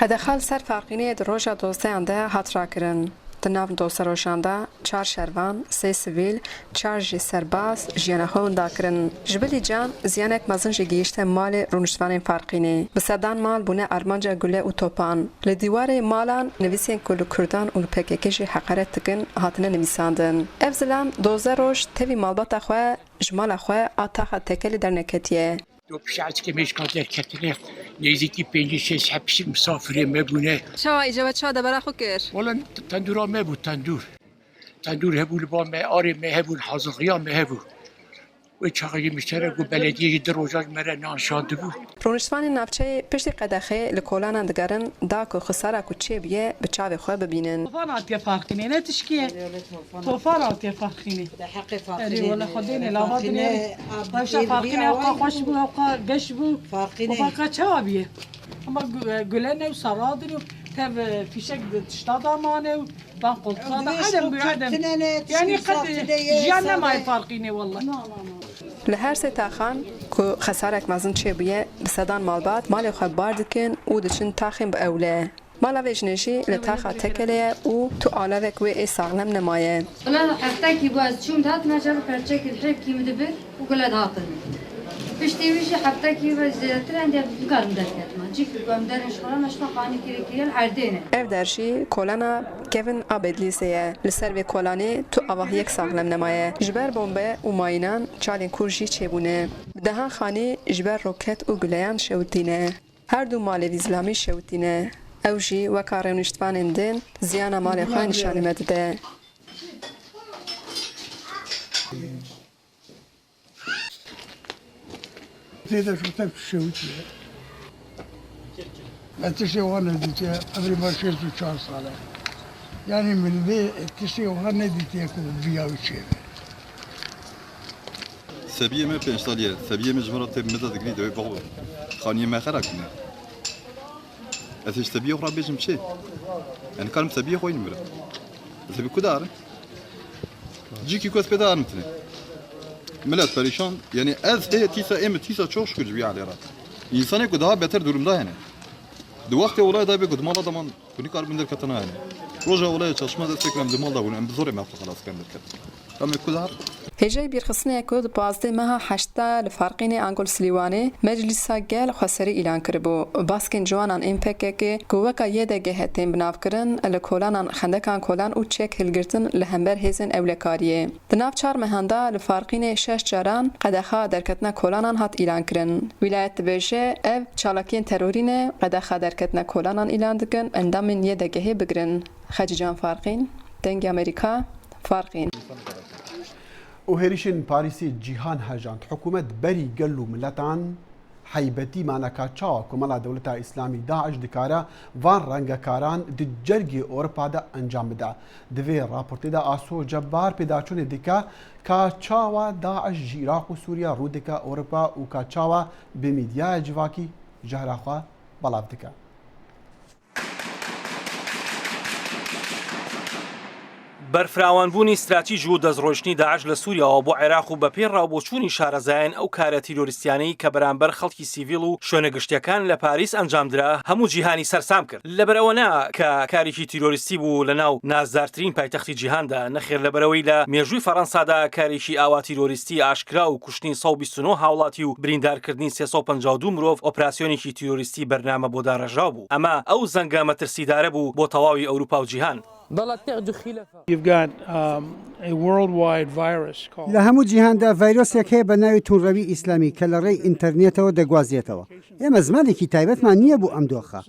G: قەدەخەل سەر فارقینەیە ڕۆژە دۆزدەیاندا هاتراکردن. Nav dosarojanda 4 şervan, 3 sivîl, 4 jî serbaz jiyana xwe windakirin. Ji bilî can ziyanek mezin jî gihîşte malê rûniştvanên Farqînê. Bi sedan mal bûne armanca gule û topan. Li dîwarê malan nivîsên ku li Kurdan û li PKK jî heqaret dikin hatine nivîsandin. Ev zilam 12 roj tevî malbata xwe ji mala xwe a taxa tekelî derneketiye.
I: دو پیش‌چه میشکن در کتنه نزدیکی 5-6 هفته مسافری مبونه.
G: چه ایجاب چه دبر خو کر؟
I: والا تندور مبود تندور هبول با مه آره مه هبول حاضقیا مه هبول و چاقی مشترک و بلدیه در روزاک مرا نانشاند بود.
G: پرونشتوانی ناوچه پشتی قدخه لکولانان دگرن داکو خسارا کو چه بیه به چاوی خواه ببینن.
K: توفانات يا فارقيني لا تشكي توفانات يا فارقيني حقي فارقيني ولا خديني لا غادي طيب فارقيني وقا خوش بو وقا قش بو فارقيني وقا تشابيه اما قلنا وصرادني تاب في شك تشتاط ماني بنقول هذا عدم بعدم يعني قد جينا ما يفارقيني والله
G: لهر سه تاخان کو خسارک مزن چه بیه بسدان مالبات مال خو باردکن او دچن تاخیم به اوله مالا وجنشی لتاخا تکلیه او تو آلاوک و ساغلم نمایه
L: ولا حفتاكي باز شوم دات نجر برچك الحب كي مدبر وقلت هاتن بشتيوشي حفتاكي باز زيادتر عندي بقارم دركت ما جيك بقارم درن شغلان اشتا قاني كيري الحردينه
G: اف درشی کولانا کوین آبدلیسیه لسر و کولانی تو آواه یک ساغلم نمایه جبر بمبه و ماینان چالین کورجی چبونه بدهان خانی جبر روکت و گلیان شوتینه هر دو مال اسلامی شوتینه اوجی و کارنشتوان دین زیان مال خواه نشانی مدده
M: زيادة شو تبي تسوي؟ التسوي وانا ديتي قبل ما شلت شهر صالح يعني من ذي التسوي وانا ديتي يكون فيها وشيء
X: سبيه ما بين صالير سبيه مجمرة مدة جديدة ويبغوا خانية ما خرجنا أثيش سبيه وخرا بيجم شيء يعني كلام سبيه خوين مرة سبيه كدار جيكي كوس بدار مثلا ملت بريشان يعني از هي تيسا تشوش كجبي على رات إنسان كده بهتر دورم ده هنا دو وقت ولا ده بيقول مالا ده من كوني كار بندر كتنا هنا رجع ولا يشمع ده سكرم ده مالا ولا بزور ما خلاص كم ده كم كده
G: هجای بیرخصنه کود بازده مها حشتا لفرقین انگل سلیوانه مجلسا گل خسری اعلان کربو باسکن جوانان امپک که گوکا یه دگه هتیم بناف کرن لکولانان خندکان کولان او چک هلگرتن لهمبر هزن اولکاریه دناف چار مهندا لفرقین شش جاران قدخا درکتنا کولانان هات اعلان کرن ولایت بشه اف چالاکین ترورینه قدخا درکتنا کولانان اعلان دکن اندامن یه دگه بگرن خججان فرقین دنگ امریکا فرقین
A: و هێریشن پاریسی جیهان هەژاند حکوومەت بەری گەل و ملەتان حیبەتی مانەکە چاوە کۆمەڵا دەوڵەتە ئیسلامی داعش دکارە وان ڕەنگەکاران جەرگی ئۆرپادا ئەنجام بدا دەوێ راپۆرتێدا ئاسۆ جەبار پێداچوونێ دیکە کا چاوە داعش ژی عێراق و سووریا ڕوو دکە ئۆرپا و کا چاوە بە میدیایە جیواکی ژەهراخوا بەڵاو دکە
P: بەرفراوانبوونی استراتیژ و دەستڕۆشتنی داعش لە سووریاوە بۆ عێراق و بەپێی ڕاوبۆچوونی شارەزایەن ئەو کارە تیرۆریستیانەی کە بەرامبەر خەڵکی سیڤیل و شوێنەگەشتیەکان لە پاریس ئەنجامدرا هەموو جیهانی سەرسام کرد لەبەرەوە نا کە کارێکی تیرۆریستی بوو لە ناو نازدارترین پایتەختی جیهاندا نەخێر لەبەرەوەی لە مێژووی فەڕەنسادا کارێکی ئاوا تیرۆریستی ئاشکرا و کوشتنی 129 هاوڵاتی و بریندارکردنی 352 مرۆڤ ئۆپراسیۆنێکی تیرۆریستی بەرنامە بۆ داڕژاو بوو ئەمە ئەو زەنگە مەترسیدارە بوو بۆ تەواوی ئەوروپا و جیهان
E: لە هەموو جیهاندا ڤایرۆسێک هەیە بە ناوی تووڕەوی ئیسلامی کە لە ڕێی ئینتەرنێتەوە دەگوازێتەوە ئێمە زمانێکی تایبەتمان نییە بۆ ئەم دۆخە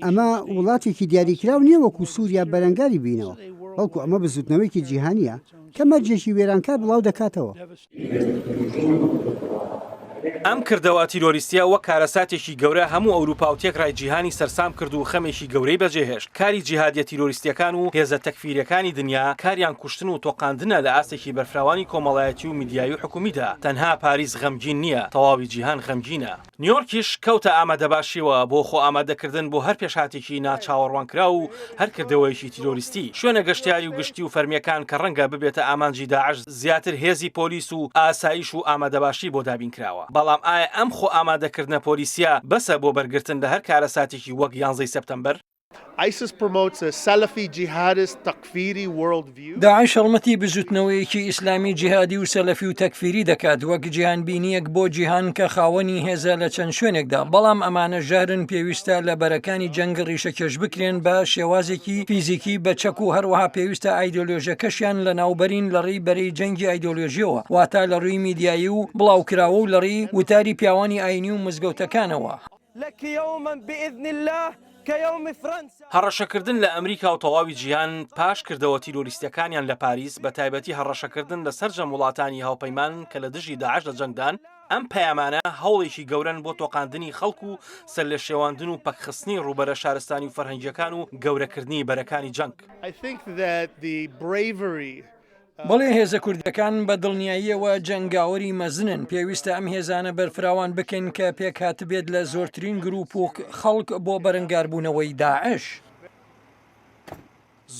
E: ئەمە وڵاتێکی دیاریکراو نییە وەکو سووریا بەرەنگاری بینەوە بەڵکو ئەمە بزوتنەوەیکی جیهانیە کە مەرجێکی وێرانکار بڵاو دەکاتەوە
P: ئەم کردەوە تیرۆریستیە وەک کارەساتێکی گەورە هەموو ئەوروپا و تێکڕای جیهانی سەرسام کرد و خەمێکی گەورەی بەجێهێشت کاری جیهادیە تیرۆریستیەکان و هێزە تەکفیریەکانی دنیا کاریان کوشتن و تۆقاندنە لە ئاستێکی بەرفراوانی کۆمەڵایەتی و میدیایی و حکومیدا تەنها پاریس غەمگین نییە تەواوی جیهان غەمگینە نیویۆرکیش کەوتە ئامادەباشیەوە بۆ خۆ ئامادەکردن بۆ هەر پێشهاتێکی ناچاوەڕوانکرا و هەر کردەوەیەکی تیرۆریستی شوێنە گەشتیاری و گشتی و فەرمیەکان کە ڕەنگە ببێتە ئامانجی داعش زیاتر هێزی پۆلیس و ئاسایش و ئامادەباشی بۆ دابین کراوە بەڵام ئایا ئەم خۆ ئامادەکردنە پۆلیسیە بەسە بۆ بەرگرتن لە هەر کارەساتێکی وەک 11 سپتەمبەر
T: ISIS promotes a Salafi jihadist takfiri worldview.
C: داعش هەڵمەتی بزوتنەوەیەکی ئیسلامی جیهادی و سەلەفی و تەکفیری دەکات وەک جیهانبینیەک بۆ جیهان کە خاوەنی هێزە لە چەند شوێنێکدا بەڵام ئەمانە ژارن پێویستە لە بەرەکانی جەنگ ڕیشەکێش بکرێن بە شێوازێکی فیزیکی بە چەک و هەروەها پێویستە ئایدۆلۆژیەکەشیان لە ناوبەرین لە ڕێی بەرەی جەنگی ئایدۆلۆژیەوە واتە لە ڕووی میدیایی و بڵاوکراوە و لە ڕێی وتاری پیاوانی ئاینی و مزگەوتەکانەوە
Y: لك يوما بإذن الله
P: هەڕەشەکردن لە ئەمریکا و تەواوی جیهان پاش کردەوە تیرۆریستەکانیان لە پاریس بە تایبەتی هەڕەشەکردن لە سەرجەم وڵاتانی هاوپەیمان کە لە دژی داعش لە جەنگدان ئەم پەیامانە هەوڵێکی گەورن بۆ تۆقاندنی خەڵکو و سەر لە شێواندن و پەکخستنی ڕوبەرە شارستانی و فەرهەنگیەکان و گەورەکردنی بەرەکانی جەنگ.
C: بەڵێ هێزە کوردەکان بە دڵنیاییەوە جەنگاوەری مەزنن پێویستە ئەم هێزانە بەرفراوان بکەین کە پێکهاتبێت لە زۆرترین گروپ و خەڵک بۆ بەرەنگاربوونەوەی داعش.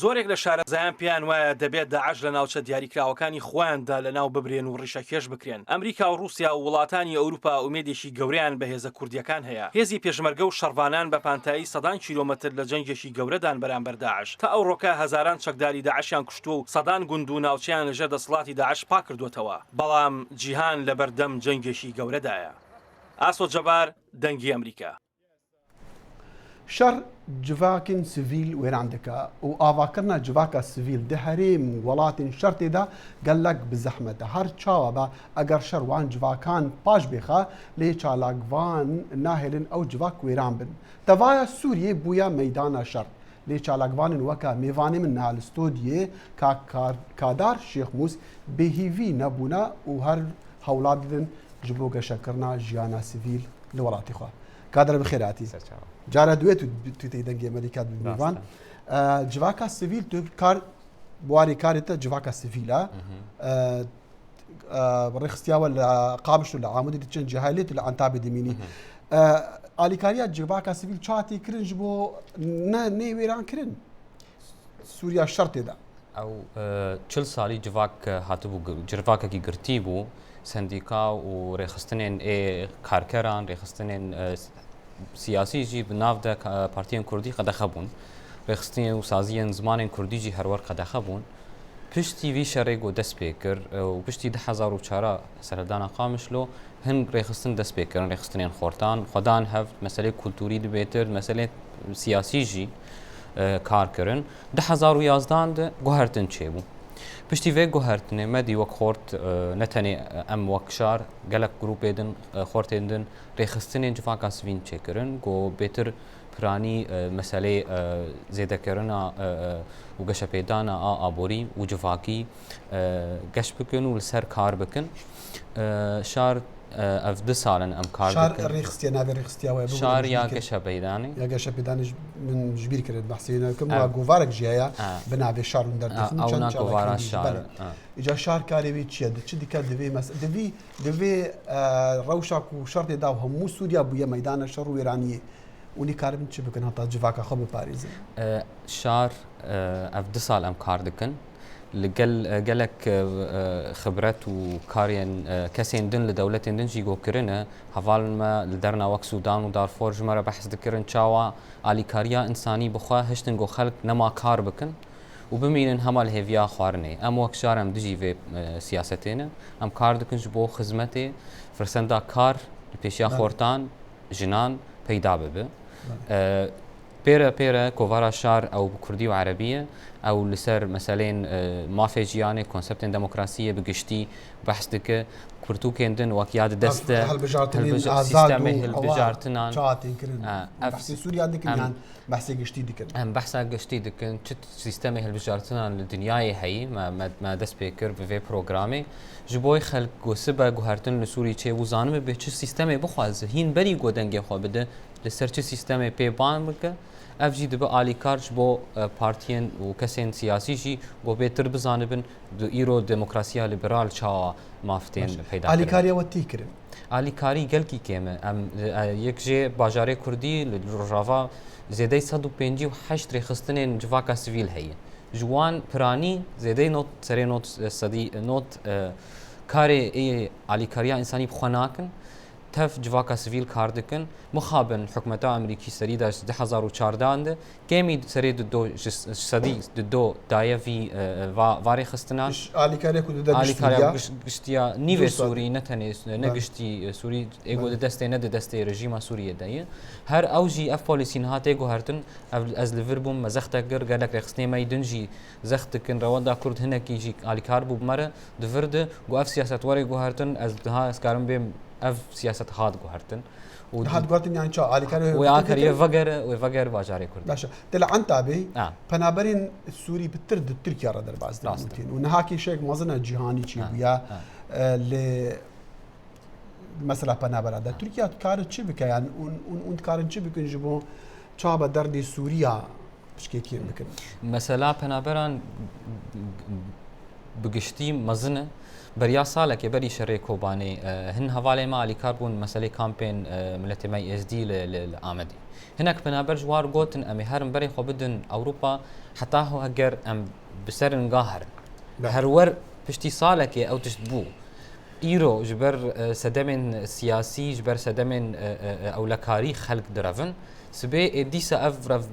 P: زۆرێک لە شارەزایان پیان وایە دەبێت داعش لە ناوچە دیاریکراوەکانی خۆیاندا لە ناو ببرێن و ڕیشەکێش بکرێن. ئەمریکا و رووسیا و وڵاتانی ئەوروپا ئومێدێکی گەوریان بە هێزە کوردیەکان هەیە. هێزی پێشمەرگە و شەڕوانان بە پانتایی سەدان کیلۆمەتر لە جەنگێکی گەورەدان بەرامبەر داعش. تا ئەو ڕۆکە هەزاران چەکداری داعشیان کوشتووە و سەدان گوند و ناوچیان لەژێر دەسەڵاتی داعش پاک کردوتەوە. بەڵام جیهان لە بەردەم جەنگێکی گەورەدایە. ئاسۆ جەبار، دەنگی ئەمریکا.
A: شەڕ civakên sivîl wêran dike û avakirina civaka sivîl di herêm welatên şer têda gelek bi zehmet e. Her çawa be eger şer wan civakan paş bêxe lê çalakvan nahêlin ew civak wêran bin. Tevaya Sûriyê bûye meydana şer. Lê çalakvanên weka mêvanê min niha li Stodiyê Kadar Şêxmûs bêhîvî nebûne û her hewla didin ji bo geşekirina jiyana sivîl li welatê xwe. Kadar bi xêr hatî. Cara duê tu tê dengê Amerîka bîvan. Civaka sivîl tu kar buwarê karê te civaka sivîl e. Rêxistiya we li Qabiş û li Amûdê diçin cihayê tu li Antabê dimînî. Alîkariya civaka sivîl çawa tê kirin ji bo nê wêran kirin. Sûriya şer tê de.
J: Ew 40 salî civak hatibû civakekî girtî bû sendîka û rêxistinên karkeran rêxistinên siyasî jî bi nav de partiyên Kurdî qedexe bûn. Rêxistinên û saziyên zimanên Kurdî jî her wer qedexe bûn. Piştî vî şerê got dest pê kir û piştî 2004 serhildana Qamişlo hin rêxistin dest pê kirin rêxistinên xortan xwedan hev meselê kultûrî dibêtir meselê siyasî jî kar kirin. 2011 de guhertin çêbû. Piştî vê guhertinê me dî wek xort ne tenê em wek şar gelek grûpê din xortên din rêxistinên civaka sivîl çêkirin got bêtir piranî meselê zêdekirina û geşepêdana a aborî û civakî geş bikin û li ser kar bikin. Şar ev 2 salin em kar
A: bikin. Şar rêxistiya navê rêxistiya we
J: şar ya geşepêdanê.
A: Ya geşepêdanê min ji bîr kirin behsê kim wa govarek jî heye bi navê şar hûn derdixin
J: çend govara şar.
A: Îca şar karê wê çi ye? Çi dike divê divê rewşa ku şer tê da hemû Sûriya bûye meydana şer û wêraniyê. Ûnî karibin çi bikin heta civaka xwe biparêzin.
J: Şar ev 2 sal em kar dikin. Li gelek xibret û karên kesên din li dewletên din jî gokirine hevalin me li derna wek Sudan û Darfor ji me re behs dikirin çawa alîkariya însanî bixwe hiştin got xelk nema kar bikin û bimînin hema li hêviya xwarinê. Em wek şar em dijî vê siyasetê ne em kar dikin ji bo xizmetê firsenda kar li pêşiya xortan jinan peyda bibe. Pêre pêre kovara şar ew bi Kurdî û Erebî ew li ser meselên mafê jiyanê konseptên demokrasiyê bi giştî behs dike kurtûkên din wek ya di dest de sistemê hilbijartinan
A: Sûriya dikin yan behsê giştî dikin.
J: Em behsa giştî dikin çi sistemê hilbijartinan li dinyayê heyî me dest pê kir bi vê programê ji bo xelk got sibe guhertin li Sûrî çêbû zanime bê çi sistemê bixwaze hîn berî got dengê xwe bide li ser çi sistemê pêban bike ev jî dibe alîkar ji bo partiyên û kesên siyasî jî got bêtir bizanibin îro demokrasiya liberal çawa mafitên peyda kirin.
A: Alîkariya we tî kirin.
J: Alîkarî gelkî kêm e. Em yek jê bajarê Kurdî li Rojava zêdey 158 rêxistinên civaka sivîl heye. Ji wan piranî zêdey not serê not sedî not karê alîkariya însanî bixwe nakin. Tef civaka sivîl kar dikin mixabin hikûmeta Amerîkî serî de 2014 de kêmî serê sedî di do daye vî varê xistinan
A: alîkariya ku
J: alîkariya giştiya nîvê Sûrî ne tenê ne giştî Sûrî êgo di destê ne di destê rejîma Sûriyê de ye her ew jî ev polîsîn hatê guhertin ev ez li vir bûm me zex te kir gelek rêxistinê me din jî zex dikin rewenda Kurd hinekî jî alîkar bû me re di vir de got ev siyasetwarê guhertin ez diha ez karim bêm ev siyaset hat guhertin
A: هاتگوتن یعنی چا علیکاری
J: ویاکاری وگر باجاری کرد
A: باشه دل عن تابی پنابرین سوری بترد ترکیه را در باز داریم و نهاکی شیک مازن جهانی چی بیا ل مثلا پنابرادا ترکیه کار چی بکه یعنی اون کار چی بکن جبو چا به درد سوریا بشکی بکن
J: مثلا پنابران بگشتی مزنه بریا ساله که بری شری کوبانی هن حواله ما علی کاربون مسئله کامپین ملت می اس دی لآمدی هناك بنابر جوار قوتن امي هرم بري خو بدن اوروبا حتى هو هجر ام بسر قاهر هرور بشتي سالك او تشبو ايرو جبر سدمن سياسي جبر سدمن او لكاري خلق درفن سبي ديسا افرف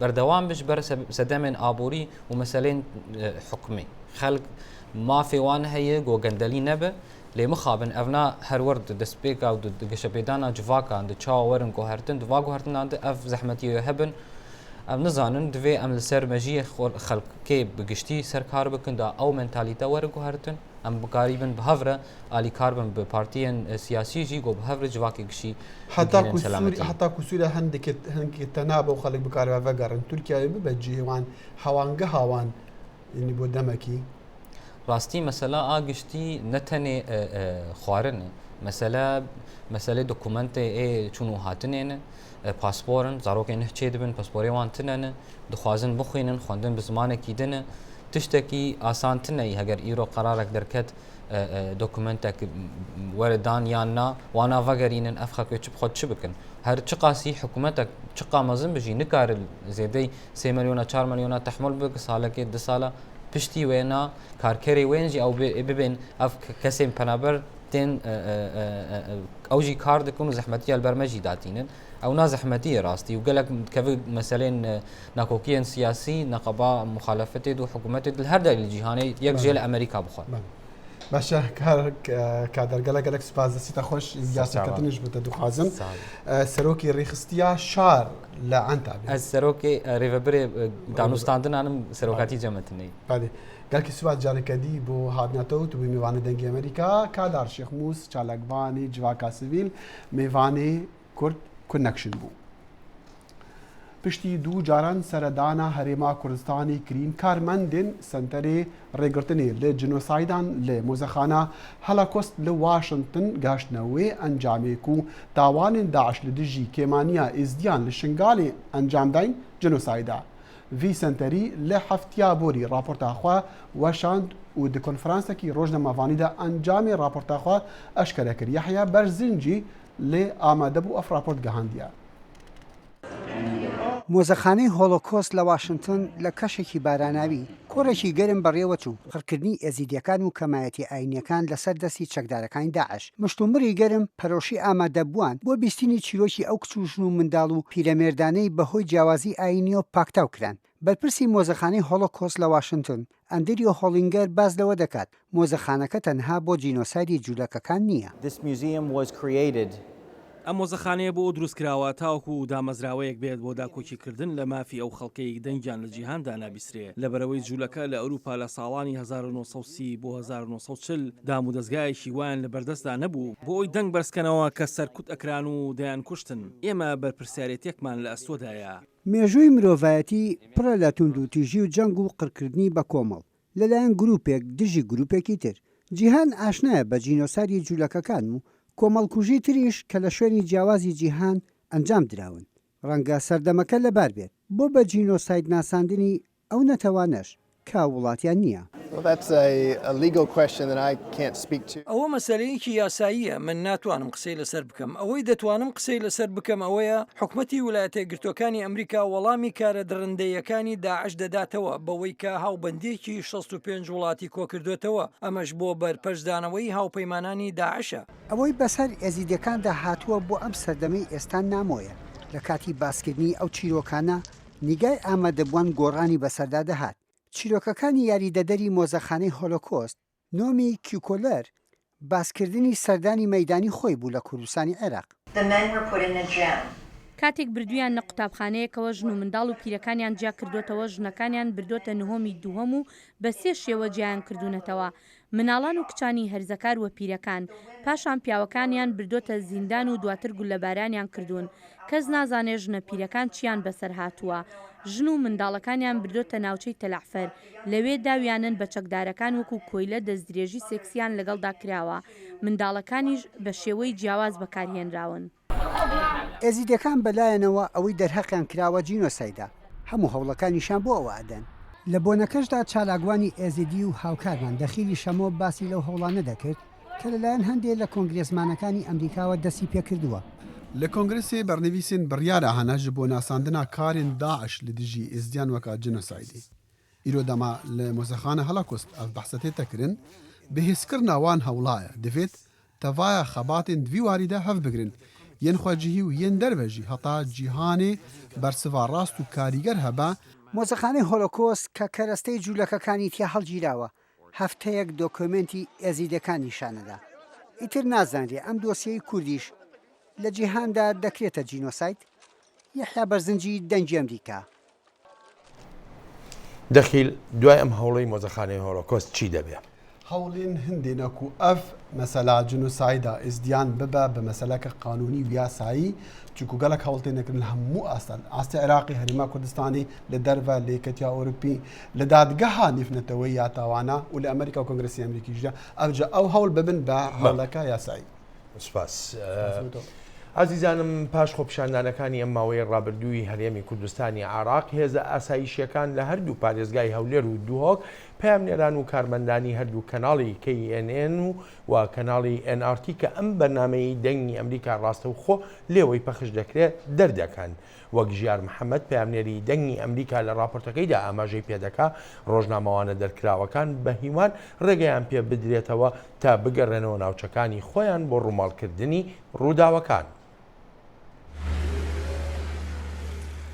J: بردوام بجبر سدمن ابوري ومثلين حكمي خلق ما في وان هي جو غندلي نبه لي مخابن افنا هر ورد دسبيكا او دغشبيدانا جواكا عند تشاو ورن كوهرتن دواغو هرتن عند اف زحمتي هبن ام نزانن دفي ام السرمجيه خلق كي بغشتي سركار بكندا او منتاليتا ورغو هرتن ام بقاريبن بهفره علي كاربن ببارتيان سياسي جي جو بهفره جواكي غشي
A: حتى كسوريا هندك تنابو خلق بقاري فقرن تركيا ببجي وان حوانغا هاوان يعني بودمكي
J: راستي مثلا آگشتی نتنه خوارن مثلا دوکومنت چونو هاتنین پاسپورن زاروکه نه چه دبن پاسپوری وانتنن دخوازن بخوینن خواندن بزمانه کیدن تشتکی آسان تنه هگر ایرو قرارک درکت دوکومنتک وردان یا نا وانا وگرینن افخک چه خود چه بکن هر چقاسی حکومتک چقا مزن بجی نکار زیدی 3 مليون 4 مليون تحمل بک ساله که 2 ساله پشتی وینا کارکری وینجی او ببین اف کسیم پنابر تن اوجی کار دکن زحمتی البرمجی داتینن او نا زحمتی راستی وقالك كيف مثلا ناكوكيان سياسي نقبا مخالفته دو حكومته هر دل الجهاني يكجل امريكا بخور
A: باشا كادر قالك سباز سيتا خوش سياسه كتنج بتدو خازم سروكي ريخستيا شار لا عنتا
J: السروكي ريفبري دانوستاندن انا سروكاتي جمتني
A: بعد قالك سباز جاركدي بو هادناتو تو ميواني دنگي امريكا كادر شيخ موس چالقباني جواكا سيفيل ميواني كورد كونكشن بو پشتی دو جاران سردانا هریما کردستانی کرین کارمندین سنتری ریگرتنی ل جنوسایدان ل موزخانه هلاکوست ل واشنطن گاشتنوی انجامی کو تاوان داعش لدجی کمانیا ازدیان لشنگالی انجام داین جنوسایدا وی سنتری ل هفتیا بوری راپورت اخوا وشاند و د کنفرانس کی روزنامه وانی دا انجام راپورت اخوا اشکره کر یحیی برزنجی ل آماده بو اف راپورت گهاندیا
E: مۆزەخانەی هۆلۆکۆست لە واشنگتن لە کەشێکی باراناوی کۆڕێکی گەرم بەڕێوە چوو خڕکردنی ئێزیدیەکان و کەمایەتی ئاینیەکان لەسەر دەستی چەکدارەکانی داعش مشتومڕی گەرم پەرۆشی ئامادەبووان بۆ بیستنی چیرۆکی ئەو کچوژن و منداڵ و پیرەمێردانەی بەهۆی جیاوازی ئاینی و پاکتاو کران بەرپرسی مۆزەخانەی هۆلۆکۆست لە واشنگتن ئەندریۆ هۆڵینگەر باز لەوە دەکات مۆزەخانەکە تەنها بۆ جینۆسایدی جوولەکەکان نییە
P: ئەم مۆزەخانەیە بۆ دروستکراوە تاوەکو و دامەزراوەیەک بێت بۆ داکۆکیکردن لە مافی ئەو خەڵکەی دەنگیان لە جیهاندا نابیسرێ لەبەرەوەی جوولەکە لە ئەوروپا لە ساڵانی 1930 بۆ 1940 دام و دەستگایەکی وایان لە بەردەستدا نەبوو بۆ ئەوی دەنگ بەرزکەنەوە کە سەرکوت ئەکران و دەیان کوشتن ئێمە بەرپرسیارەتێکمان لە ئەستۆدایە
E: مێژووی مرۆڤایەتی پڕە لە توندوتیژی و جەنگ و قڕکردنی بە کۆمەڵ لەلایەن گروپێک دژی گروپێکی تر جیهان ئاشنایە بە جینۆسایدی جوولەکەکان و کۆمەڵکوژی تریش کە لە شوێنی جیاوازی جیهان ئەنجام دراون ڕەنگە سەردەمەکە لەبار بێت بۆ بە جینۆساید ناساندنی ئەو نەتەوانەش کا وڵاتیان نییە
C: ئەوە مەسەلەیەکی یاساییە من ناتوانم قسەی لەسەر بکەم ئەوەی دەتوانم قسەی لەسەر بکەم ئەوەیە حکومەتی ویلایەتە یەکگرتووەکانی ئەمریکا وەڵامی کارە درڕندەیەکانی داعش دەداتەوە بەوەی کە هاوبەندێکی 65 وڵاتی کۆکردوێتەوە ئەمەش بۆ بەرپەرشدانەوەی هاوپەیمانانی داعشە
E: ئەوەی بەسەر ئێزیدەکاندا هاتووە بۆ ئەم سەردەمەی ئێستا نامۆیە لە کاتی باسکردنی ئەو چیرۆکانە نیگای ئامادەبووان گۆڕانی بەسەردا دەهات چیرۆکەکانی یاریدەدەری مۆزەخانەی هۆلۆکۆست نۆمی کیوکۆلەر باسکردنی سەردانی مەیدانی خۆی بوو لە کوردستانی عێراق
H: کاتێک بردویان لە قوتابخانەیەکەوە ژن و منداڵ و پیرەکانیان جیا کردوتەوە ژنەکانیان بردۆتە نهۆمی دووهەم و بە 3 شێوە جیان کردوونەتەوە مناڵان و کچانی هەرزەکار وە پیرەکان پاشان پیاوەکانیان بردۆتە زیندان و دواتر گولەبارانیان کردوون کەس نازانێ ژنە پیرەکان چیان بەسەر هاتووە ژن و منداڵەکانیان بردۆتە ناوچەی تەلەعفەر لەوێ داویانن بە چەکدارەکان وەکو کۆیلە دەستدرێژی سێکسیان لەگەڵدا کراوە منداڵەکانیش بە شێوەی جیاواز بەکارهێنراون.
E: ئێزیدەکان بەلایەنەوە ئەوەی دەرهەقیان کراوە جینۆسایدا هەموو هەوڵەکانیشان بۆ ئەوە ئەدەن. لە بۆنەکەشدا چالاگوانی ئێزیدی و هاوکارمان دەخیلی شەمۆ باسی لەو هەوڵانە دەکرد کە لەلایەن هەندێک لە کۆنگرێزمانەکانی ئەمریکاوە دەستی پێکردووە.
A: لە کۆنگرسی بەرنویسین بڕیارە هەناژ بۆ ناساندنا کارên داعش لە دژی ئێزدیان وەکە جنۆسایدی. ئیرۆ دەما لە مۆزەخانە هەڵاکۆست ئەف بەحسەتێتە کردن بەهێزکردنا وان هەوڵایە دەبێت تەڤایە خەباتên دوی واریدا هەف بگرن یەن خواجیهی و یەن دەربەژی هەتا جیهانێ بەرسڤا ڕاست و کاریگەر هەبە.
E: مۆزەخانەی هۆلۆکۆست کە کەرەستەی جوولەکەکانی تیا هەڵگیراوە هەفتەیەک دۆکۆمنتی ئێزیدەکان نیشانەدا. ئیتر نازانرێ ئەم دۆسیەی کوردیش لە جیهاندا دەکرێتە جینۆسایت یەحیا بەرزنجی دەنگی ئەمریکا.
B: دەخیل دوای ئەم هەوڵەی مۆزەخانەی هۆلۆکۆست چی دەبێت؟
A: هەوڵین هەندێنەک و ئەف مەسەلا جنوسایدا ئێزدیان ببە بە مەسەلەکە قانونی و یاسایی چونکو گەلک هەوڵتێنەکردن هەموو ئاستان ئاستی عێراقی هەریما کوردستانی لە دەرڤە لە یەکەتیا ئەوروپی لە دادگەها نیفنەتەوەی یاتاوانە و لە ئەمریکا و کۆنگرسی ئەمریکیشدا ئەوجا ئەو هەوڵ ببن بە هەوڵەکە یاسایی.
B: سپاس. عزیزانم پاش خۆپیشاندانەکانی ئەم ماوەی ڕابردووی هەرێمی کوردستانی عێراق هێزە ئاسایشیەکان لە هەردوو پارێزگای هەولێر و دوهۆک پامنێران و کارمەندانی هەردوو کەناڵی KNN و کەناڵی NRT کە ئەم بەرنامەی دەنگی ئەمریکا ڕاستەوخۆ لێوەی پەخش دەکرێت دەردەکەن. وەک ژیار محەممەد پامنێری دەنگی ئەمریکا لە راپۆرتەکەیدا ئاماژەی پێدەکا ڕۆژنامەوانە دەرکراوەکان بە هیوان ڕێگەیان پێ بدرێتەوە تا بگەڕێنەوە ناوچەکانی خۆیان بۆ ڕووماڵکردنی ڕووداوەکان.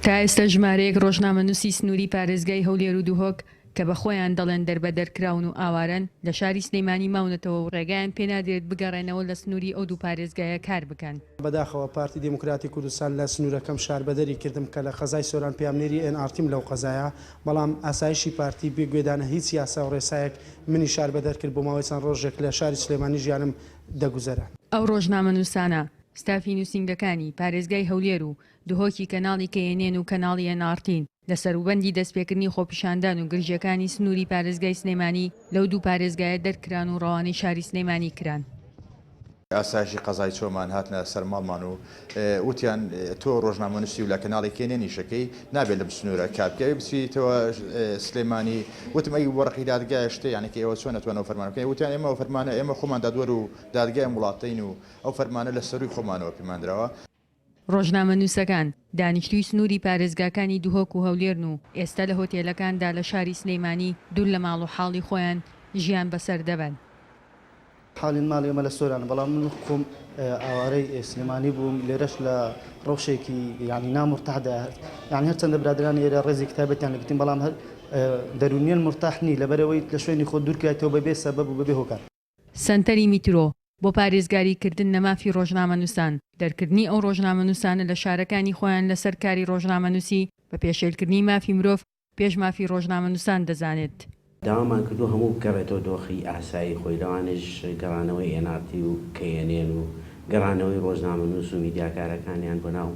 N: تا ئێستا ژمارەیەک ڕۆژنامەنووسی سنووری پارێزگای هەولێر و دوهۆک کە بە خۆیان دەڵێن دەربە دەرکراون و ئاوارن لە شاری سلەیمانی ماونەتەوە و ڕێگایان پێنادرێت بگەڕێنەوە لە سنووری ئەو دوو پارێزگایە کار بکەن.
O: بەداخەوە پارتی دموکراتی کوردستان لە سنوورەکەم شاربەدەری کردم کە لە قەزای سۆران پامنێری NRTم لەو قەزایە بەڵام ئاسایشی پارتی بێگوێدانە هیچ یاسا و ڕێسایەک منی شاربەدەر کرد بۆ ماوەی چەند ڕۆژێک لە شاری سلەیمانی ژیانم دەگوزەرە.
N: ئەو ڕۆژنامەنووسانە ستافی نووسینگەکانی پارێزگای هەولێر و دوهۆکی کەناڵی KNN و کەناڵی NRTین لە سەروبەندی دەستپێکردنی خۆپیشاندان و گرژەکانی سنووری پارێزگای سلەیمانی لەو دوو پارێزگایە دەرکران و ڕەوانەی شاری سلەیمانی کران.
R: ئاسایشی قەزای چۆمان هاتنە سەرماڵمان و وتیان تۆ ڕۆژنامەنووسی و لە کەناڵی KNNیشەکەی نابێت لە سنوورە کارکەوی بچیتەوە سلەیمانی وتم ئەی وەرەقی دادگای شتێ یانێکی ئێوە چۆن نەتوانەوە فەرمانەکەی وتیان ئێمە فەرمانە ئێمە خۆمان دادوەر و دادگای وڵاتین و ئەو فەرمانە لە سەروی خۆمانەوە پەیمانراوە.
N: ڕۆژنامەنووسەکان دانیشتووی سنووری پارێزگاکانی دوهۆک و هەولێرن و ئێستا لە هۆتێلەکاندا لە شاری سلەیمانی دوور لە ماڵ و حاڵی خۆیان ژیان بەسەر دەبن.
O: حاڵین ماڵی ئەمە لە سۆران بەڵام من خۆم ئاوارەی سلێمانی بووم لێرەش لە ڕەوشێکی یعنی نامرتاحدا یعنی هەرچەندە برادرانی ئێرە ڕێزی کتابەتیان لەگرتین بەڵام هەر دەرونیان مرتاحنی لەبەرەوەی لە شوێنی خۆ دوورکاتەوە بەبێ سەبەب و بەبێ هۆکار.
N: سنتەری میترۆ بۆ پارێزگاریکردن نەمافی ڕۆژنامەنووسان دەرکردنی ئەو ڕۆژنامەنووسانە لە شارەکانی خۆیان لەسەر کاری ڕۆژنامەنووسی بە پێشێلکردنی مافی مرۆڤ پێش مافی ڕۆژنامەنووسان دەزانێت.
S: داوامان کردو هەموو بگەڕێتەوە دۆخی ئاسایی خۆی لەوانش گەڕانەوەی NRT و KNN و گەڕانەوەی ڕۆژنامەنووس و میدیاکارەکانیان بۆ ناو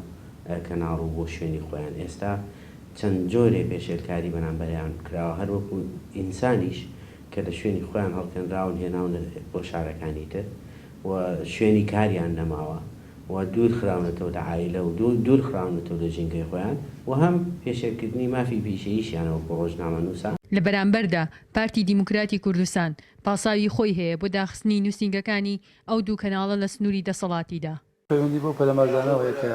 S: کەناڵ و بۆ شوێنی خۆیان. ئێستا چەند جۆرێ پێشێلکاری بەرامبەریان کراوە هەر وەکو ئینسانیش کە لە شوێنی خۆیان هەڵکەنراون هێناون بۆ شارەکانی تر و شوێنی کاریان نەماوە و دوور خراونەتەوە لە عایلە و دوور خراونەتەوە لە ژینگەی خۆیان و هەم پێشێلکردنی مافی پیشەییشیانەوە بۆ ڕۆژنامەنووسان.
N: لە بەرامبەردا پارتی دیموکراتی کوردستان پاساوی خۆی هەیە بۆ داخستنی نووسینگەکانی ئەو دوو کەناڵە لە سنووری دەسەڵاتیدا.
Y: پەیوەندی بۆ پەلەمەردانەوەیە کە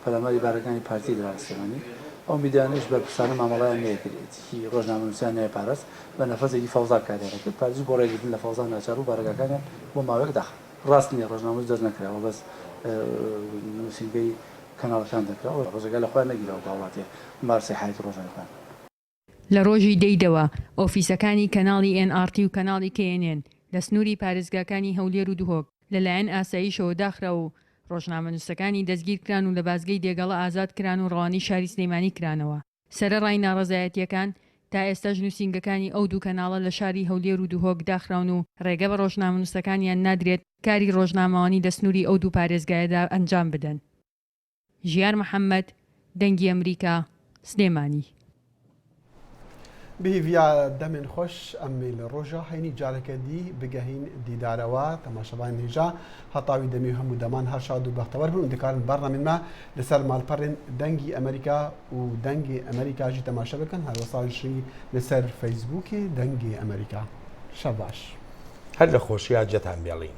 Y: پەلەمەری بارەکانی پارتی دراستەوەنی ئەو میدانش بە پرسانە مامەڵیان نەیەکرێت هی ڕۆژنامەنووسیان نەیە پاراست بە نەفەسێکی فەوزا کاریانە کرد پارێزی بۆ ڕێگرتن لە فەوزا ناچار و بارەکەکانیان بۆ ماوەیەک داخ ڕاست نییە ڕۆژنامەنووس دەست نەکراوە بەس نووسینگەی کەناڵەکان دەکراوە ڕۆژەکە لە خۆیان نەگیرەوە باوڵاتێ مارسی حایەتی ڕۆژنامەکان.
N: لە ڕۆژی دەیدەوە ئۆفیسەکانی کەناڵی NRT و کەناڵی KNN لە سنووری پارێزگاکانی هەولێر و دوهۆک لەلایەن ئاساییشەوە داخرا و ڕۆژنامەنووسەکانی دەستگیر کران و لە بازگەی دێگەڵە ئازاد کران و ڕەوانەی شاری سلەیمانی کرانەوە. سەرەڕای ناڕەزایەتیەکان تا ئێستا ژنووسینگەکانی ئەو دوو کەناڵە لە شاری هەولێر و دووهۆک داخراون و ڕێگە بە ڕۆژنامەنووسەکانیان نادرێت کاری ڕۆژنامەوانی دەستنووری ئەو دوو پارێزگایەدا ئەنجام بدەن. ژیار محەممەد، دەنگی ئەمریکا، سلێمانی.
A: بهیڤیا دەمێن خۆش ئەمێ لە ڕۆژە هەینی جارەکە دی بگەهین دیدارەوە تەماشەبان هێژا هەتاوی دەمی هەموو دەمان هەر شاد و بەختەوەر بوون دەکارن بەڕنامێنما لەسەر ماڵپەڕێن دەنگی ئەمریکا و دەنگی ئەمریکاژی تەماشە بکەن هەروەساژی لەسەر فەیسبووکی دەنگی ئەمریکا. شەباش
B: هەر لە خۆشییا جەتان بێڵین.